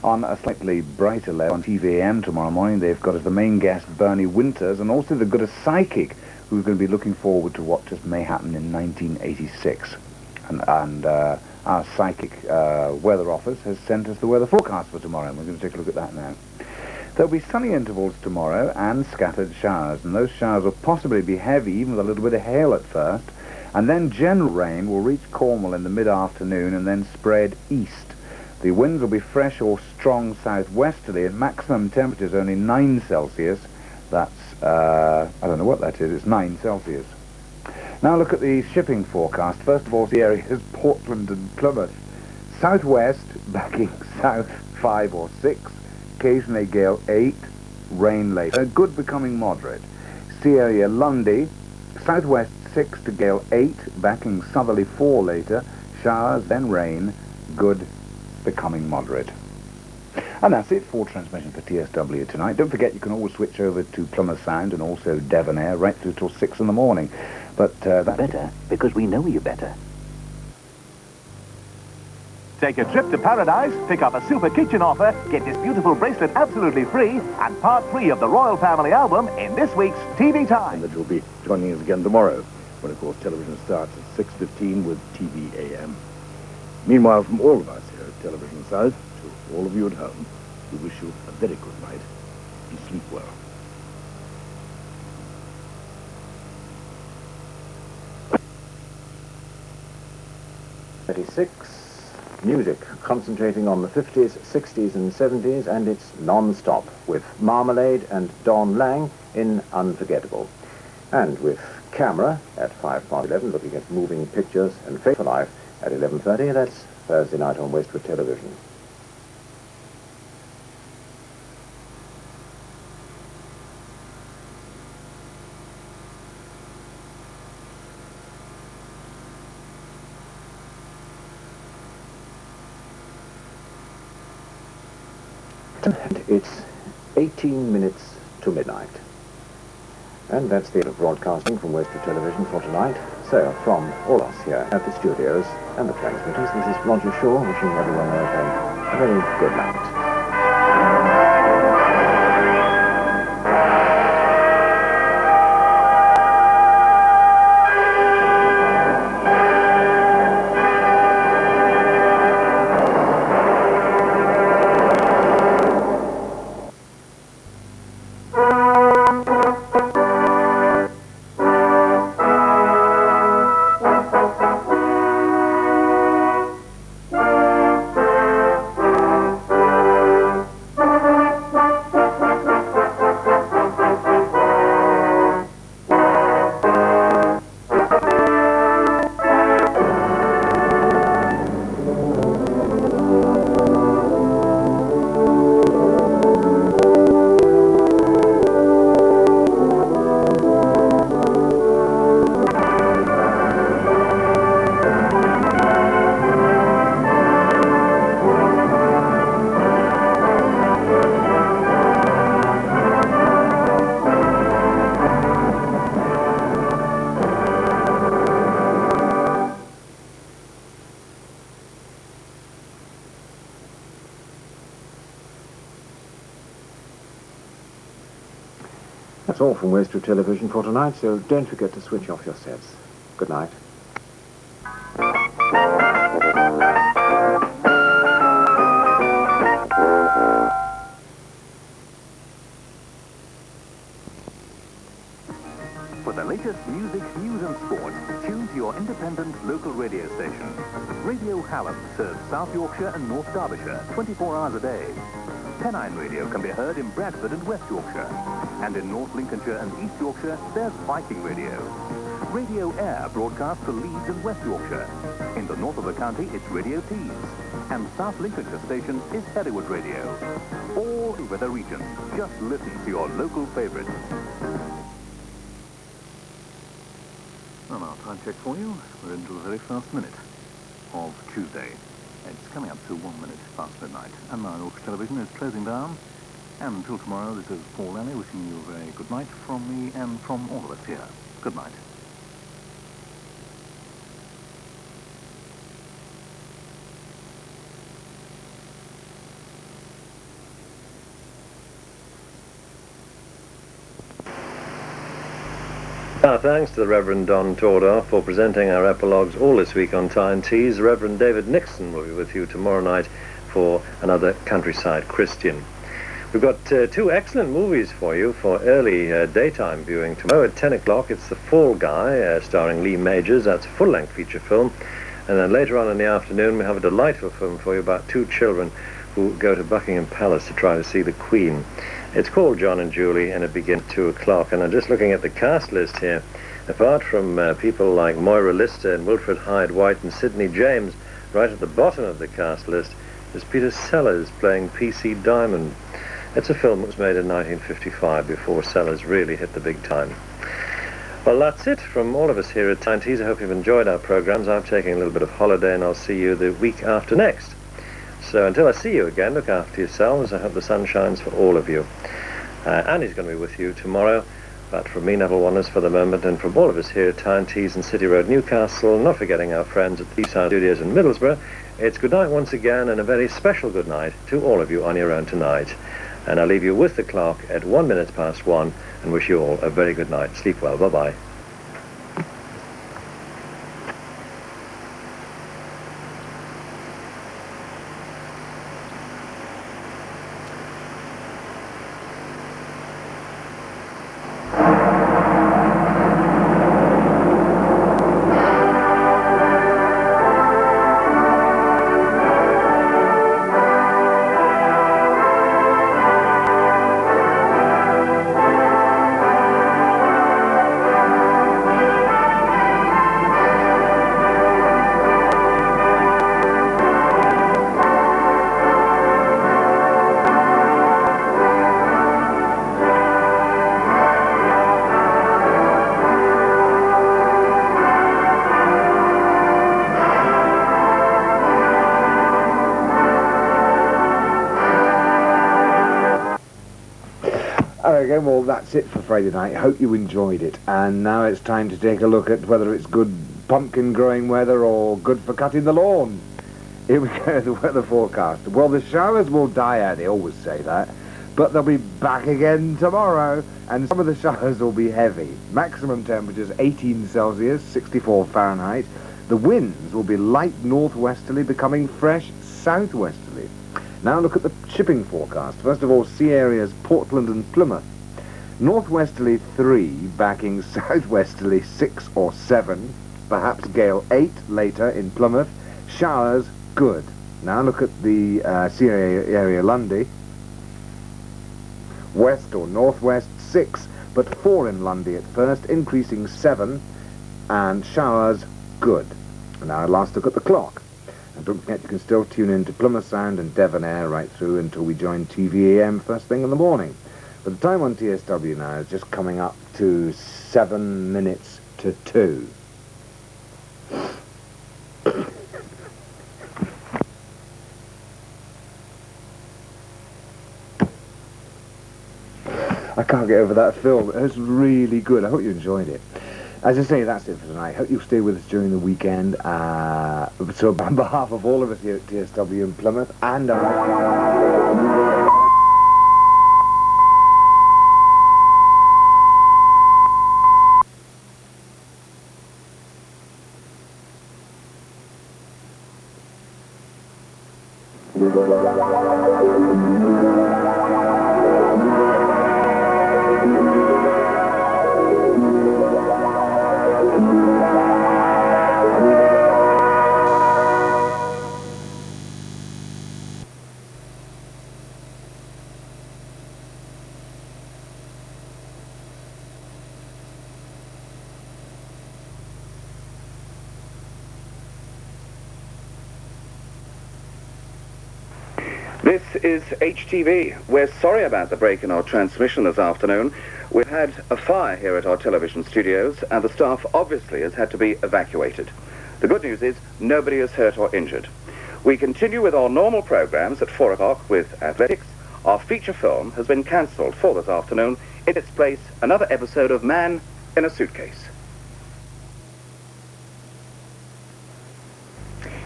On a slightly brighter level, on TV AM tomorrow morning, they've got as the main guest Bernie Winters, and also they've got a psychic who's going to be looking forward to what just may happen in 1986. And our psychic weather office has sent us the weather forecast for tomorrow, and we're going to take a look at that now. There'll be sunny intervals tomorrow and scattered showers, and those showers will possibly be heavy, even with a little bit of hail at first, and then general rain will reach Cornwall in the mid-afternoon and then spread east. The winds will be fresh or strong southwesterly, and maximum temperatures only 9 Celsius. That's, I don't know what that is, it's 9 Celsius. Now look at the shipping forecast. First of all, the area is Portland and Plymouth. Southwest, backing south 5 or 6. Occasionally gale 8, rain later, good becoming moderate. Sea area Lundy, southwest 6 to gale 8, backing southerly 4 later, showers, then rain, good becoming moderate. And that's it for transmission for TSW tonight. Don't forget you can always switch over to Plymouth Sound and also Devon Air right through till 6 in the morning. But that's better, because we know you better. Take a trip to paradise, pick up a super kitchen offer, get this beautiful bracelet absolutely free, and part 3 of the Royal Family album in this week's TV Time. And that you'll be joining us again tomorrow, when of course television starts at 6:15 with TV AM. Meanwhile, from all of us here at Television South, to all of you at home, we wish you a very good night and sleep well. music concentrating on the 50s, 60s and 70s, and it's non-stop with Marmalade and Don Lang in Unforgettable. And with Camera at 11, looking at moving pictures, and Face for Life at 11:30. That's Thursday night on Westwood Television. And it's 18 minutes to midnight. And that's the end of broadcasting from Westwood Television for tonight. So, from all of us here at the studios and the transmitters, this is Roger Shaw wishing everyone a very good night. That's all from Westwood Television for tonight, so don't forget to switch off your sets. Good night. For the latest music, news and sport, tune to your independent local radio station. Radio Hallam serves South Yorkshire and North Derbyshire 24 hours a day. Pennine Radio can be heard in Bradford and West Yorkshire. And in North Lincolnshire and East Yorkshire, there's Viking Radio. Radio Air broadcasts to Leeds and West Yorkshire. In the north of the county, it's Radio Tees. And South Lincolnshire station is Hereward Radio. All over the region. Just listen to your local favourites. Well, our time check for you. We're into the very first minute of Tuesday. It's coming up to 1 minute past midnight. And now Yorkshire Television is closing down. And until tomorrow, this is Paul Lally wishing you a very good night from me and from all of us here. Good night. Our thanks to the Reverend Don Tordar for presenting our epilogues all this week on Tyne Tees. Reverend David Nixon will be with you tomorrow night for another Countryside Christian. We've got two excellent movies for you for early daytime viewing tomorrow. At 10 o'clock, it's The Fall Guy, starring Lee Majors. That's a full-length feature film. And then later on in the afternoon, we have a delightful film for you about two children who go to Buckingham Palace to try to see the Queen. It's called John and Julie, and it begins at 2 o'clock. And I'm just looking at the cast list here. Apart from people like Moira Lister and Wilfred Hyde-White and Sidney James, right at the bottom of the cast list is Peter Sellers playing P.C. Diamond. It's a film that was made in 1955, before Sellers really hit the big time. Well, that's it from all of us here at Tyne Tees. I hope you've enjoyed our programmes. I'm taking a little bit of holiday, and I'll see you the week after next. So until I see you again, look after yourselves. I hope the sun shines for all of you. Annie's going to be with you tomorrow. But from me, Neville Wonders, for the moment, and from all of us here at Tyne Tees and City Road, Newcastle, not forgetting our friends at the Eastside Studios in Middlesbrough, it's good night once again, and a very special good night to all of you on your own tonight. And I'll leave you with the clock at 1 minute past 1 and wish you all a very good night. Sleep well. Bye-bye. again. Well, that's it for Friday night. Hope you enjoyed it. And now it's time to take a look at whether it's good pumpkin growing weather or good for cutting the lawn. Here we go, the weather forecast. Well, the showers will die out, they always say that. But they'll be back again tomorrow. And some of the showers will be heavy. Maximum temperatures 18 Celsius, 64 Fahrenheit. The winds will be light northwesterly, becoming fresh southwesterly. Now look at the shipping forecast. First of all, sea areas Portland and Plymouth. Northwesterly 3, backing southwesterly 6 or 7. Perhaps gale 8 later in Plymouth. Showers, good. Now look at the sea area Lundy. West or northwest 6, but 4 in Lundy at first, increasing 7. And showers, good. And now last look at the clock. And don't forget you can still tune in to Plymouth Sound and Devon Air right through until we join TVAM first thing in the morning. But the time on TSW now is just coming up to 7 minutes to 2. I can't get over that film. It was really good. I hope you enjoyed it. As I say, that's it for tonight. Hope you'll stay with us during the weekend. So on behalf of all of us here at TSW in Plymouth and This is HTV. We're sorry about the break in our transmission this afternoon. We've had a fire here at our television studios, and the staff obviously has had to be evacuated. The good news is nobody is hurt or injured. We continue with our normal programs at 4 o'clock with athletics. Our feature film has been cancelled for this afternoon. In its place, another episode of Man in a Suitcase.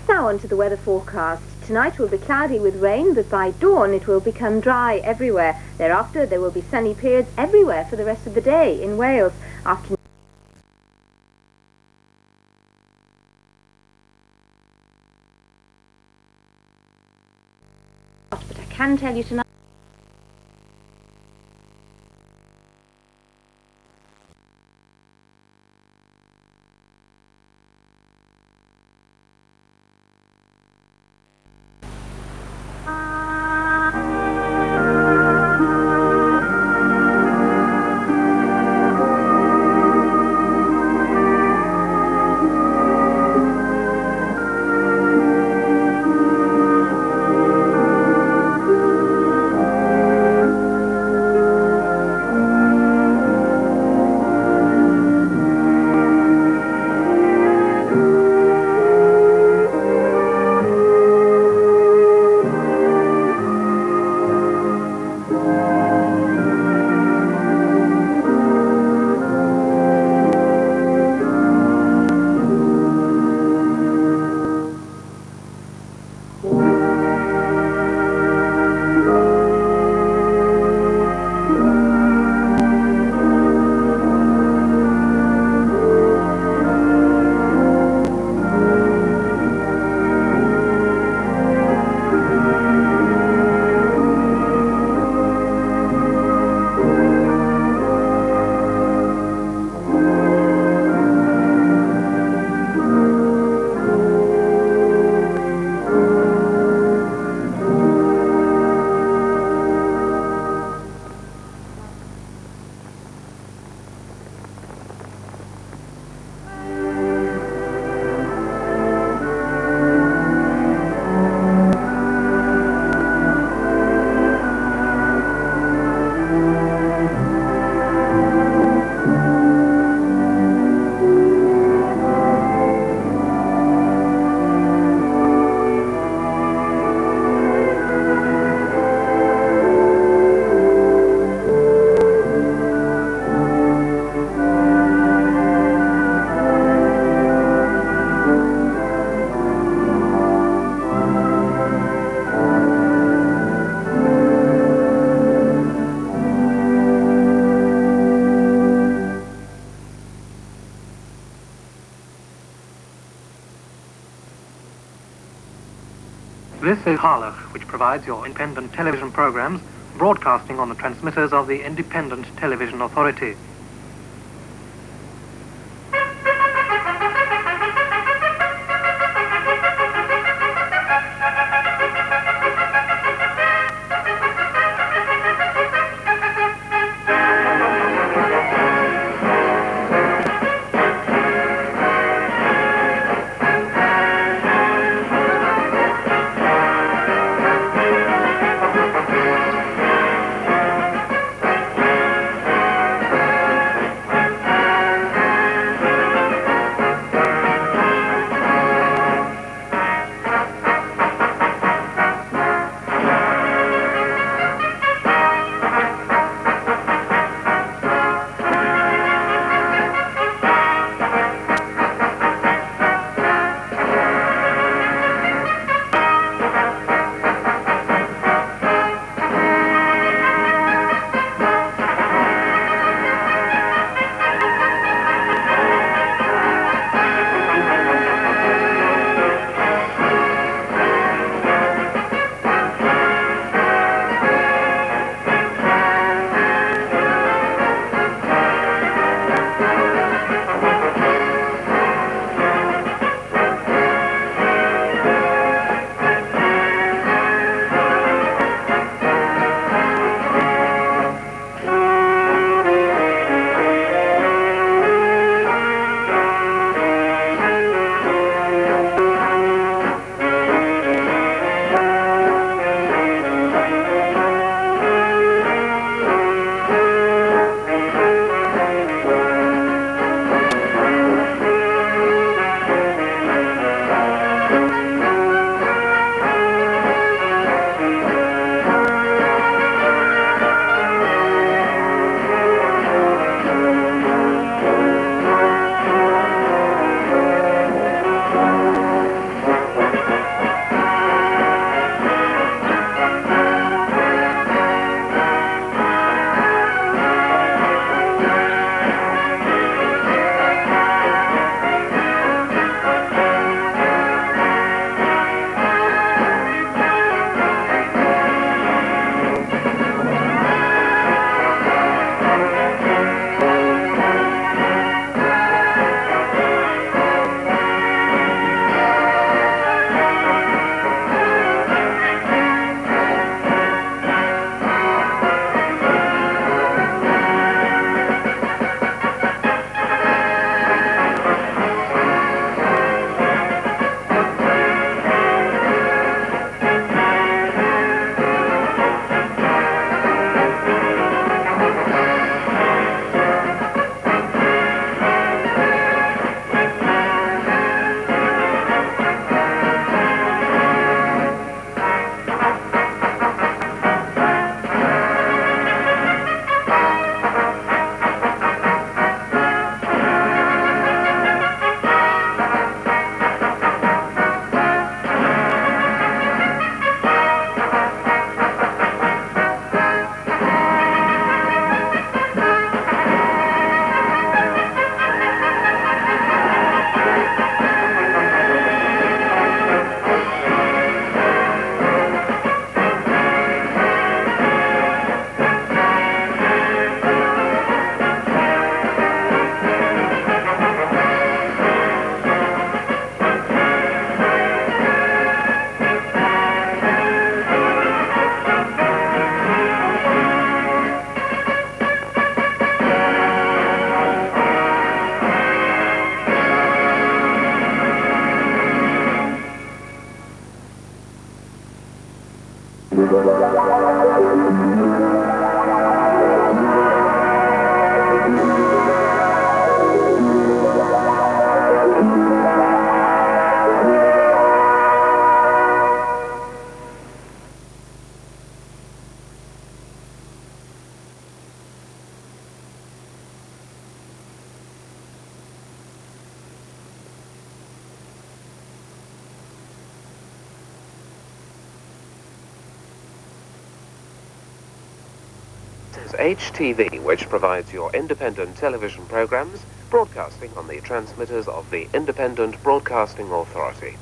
Now on to the weather forecast. Tonight will be cloudy with rain, but by dawn it will become dry everywhere. Thereafter there will be sunny periods everywhere for the rest of the day in Wales. After but I can tell you tonight This is Harlech, which provides your independent television programs, broadcasting on the transmitters of the Independent Television Authority. This is HTV, which provides your independent television programs, broadcasting on the transmitters of the Independent Broadcasting Authority.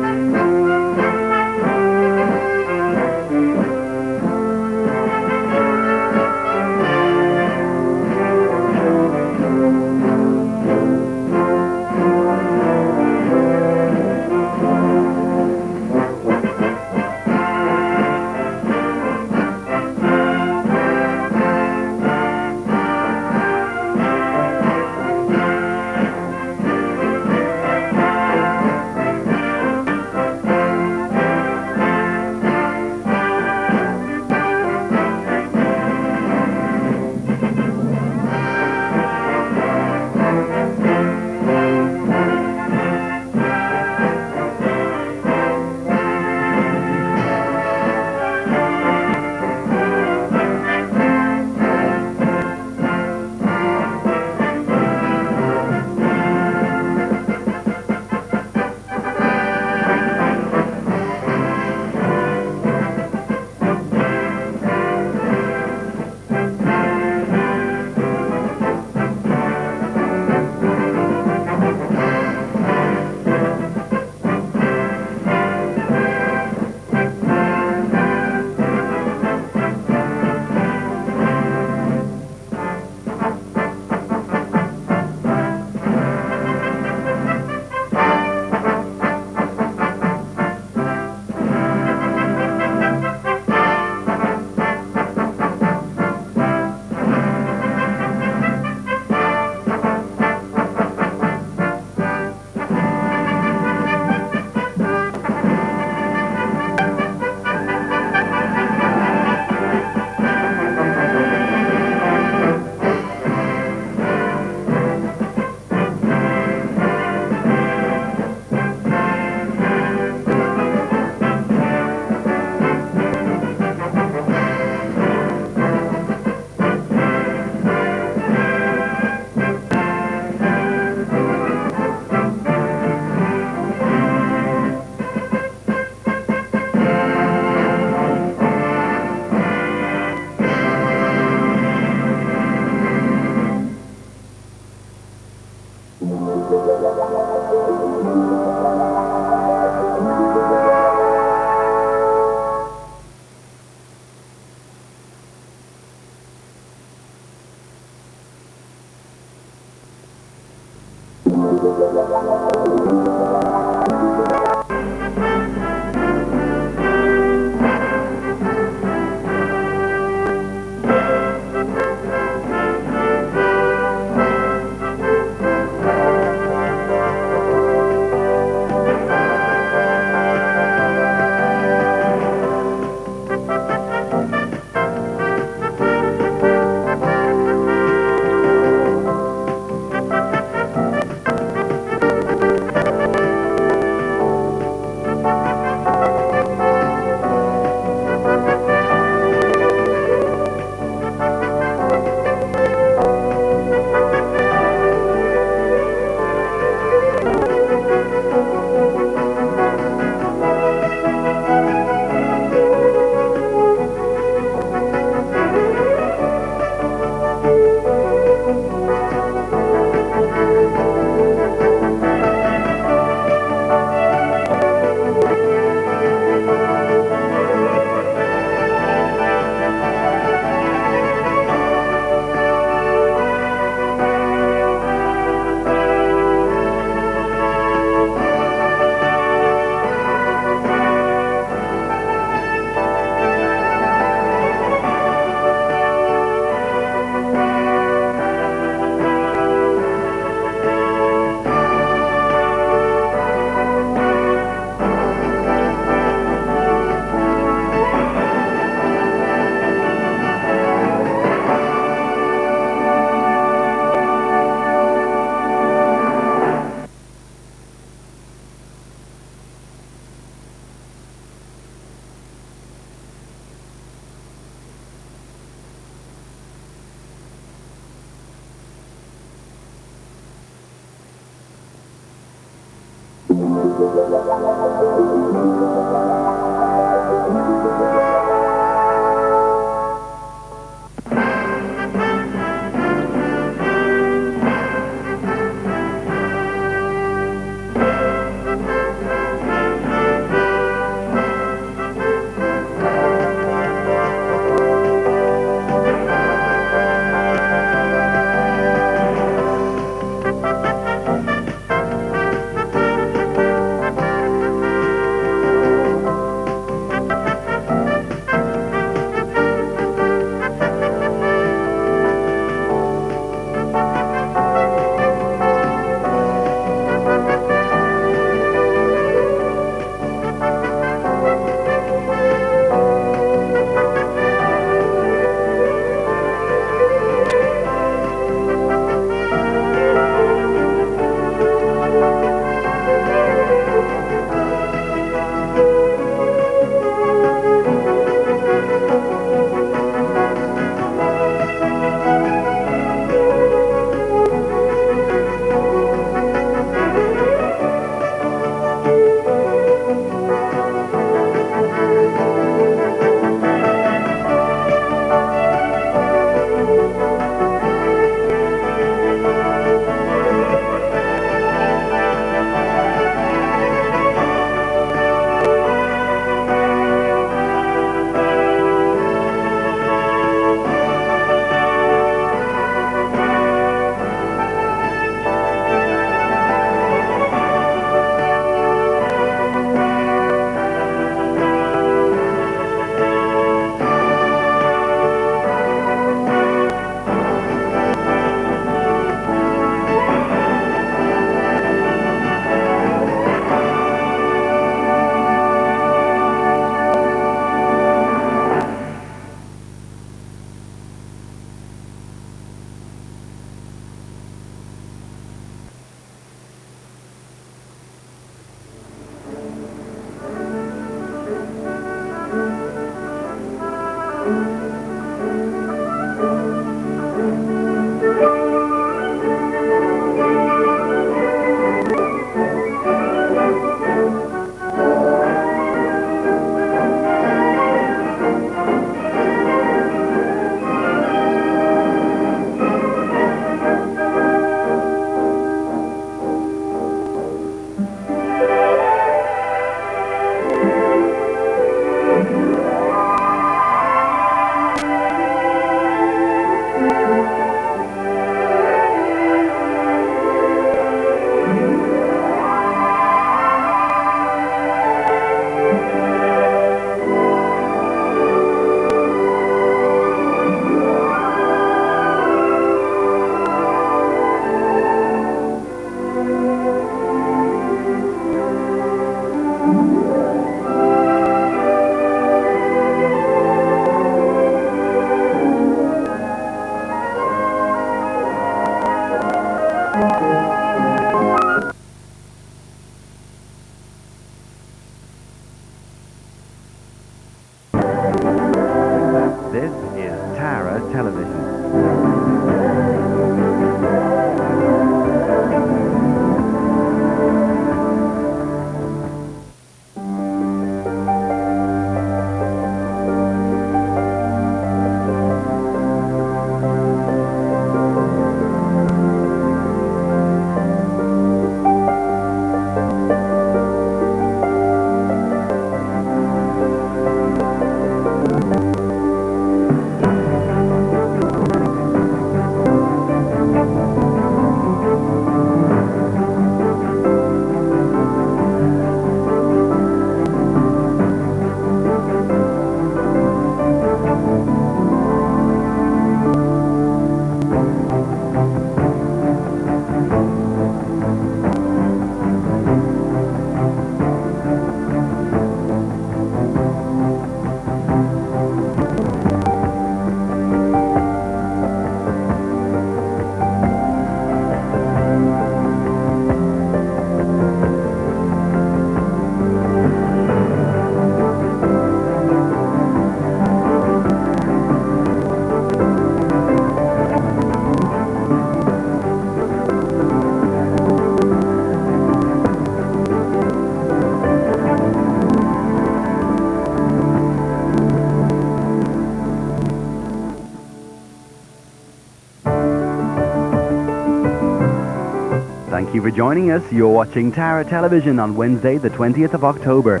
Thank you for joining us. You're watching Tara Television on Wednesday, the 20th of October.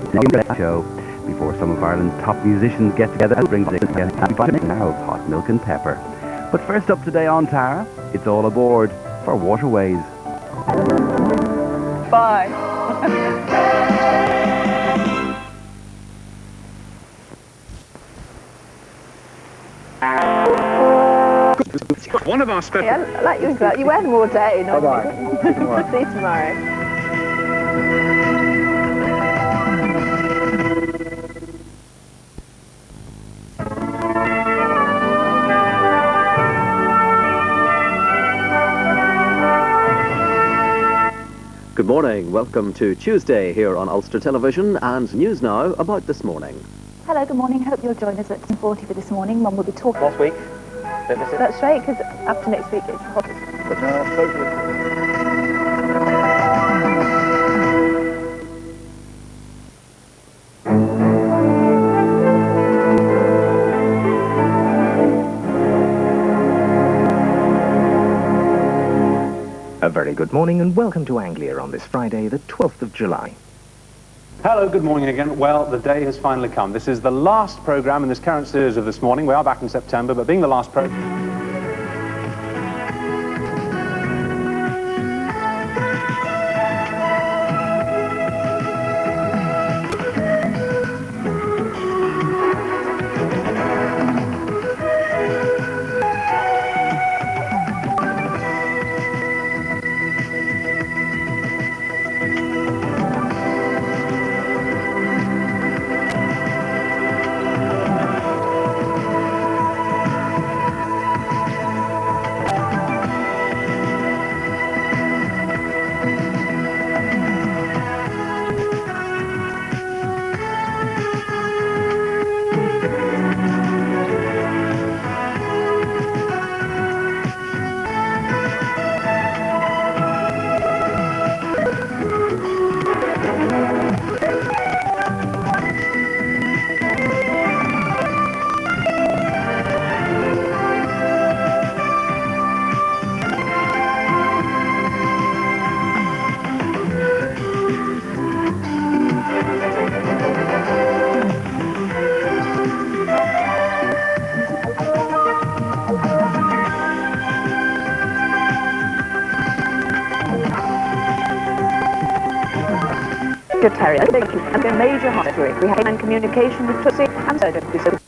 Show. Before some of Ireland's top musicians get together to bring now of Hot Milk and Pepper. But first up today on Tara, it's all aboard for Waterways. Bye. One of our special... Yeah, I like you, that. You wear them all day. Bye-bye. See you tomorrow. See you tomorrow. Good morning. Welcome to Tuesday here on Ulster Television and news now about this morning. Hello, good morning. Hope you'll join us at 10:40 for this morning when we'll be talking... Last week? That's right, because after next week it's the hottest. A very good morning and welcome to Anglia on this Friday, the 12th of July. Hello, good morning again. Well, the day has finally come. This is the last programme in this current series of this morning. We are back in September, but being the last programme... Terrier, and a major hospital. We have communication with Tootsie and so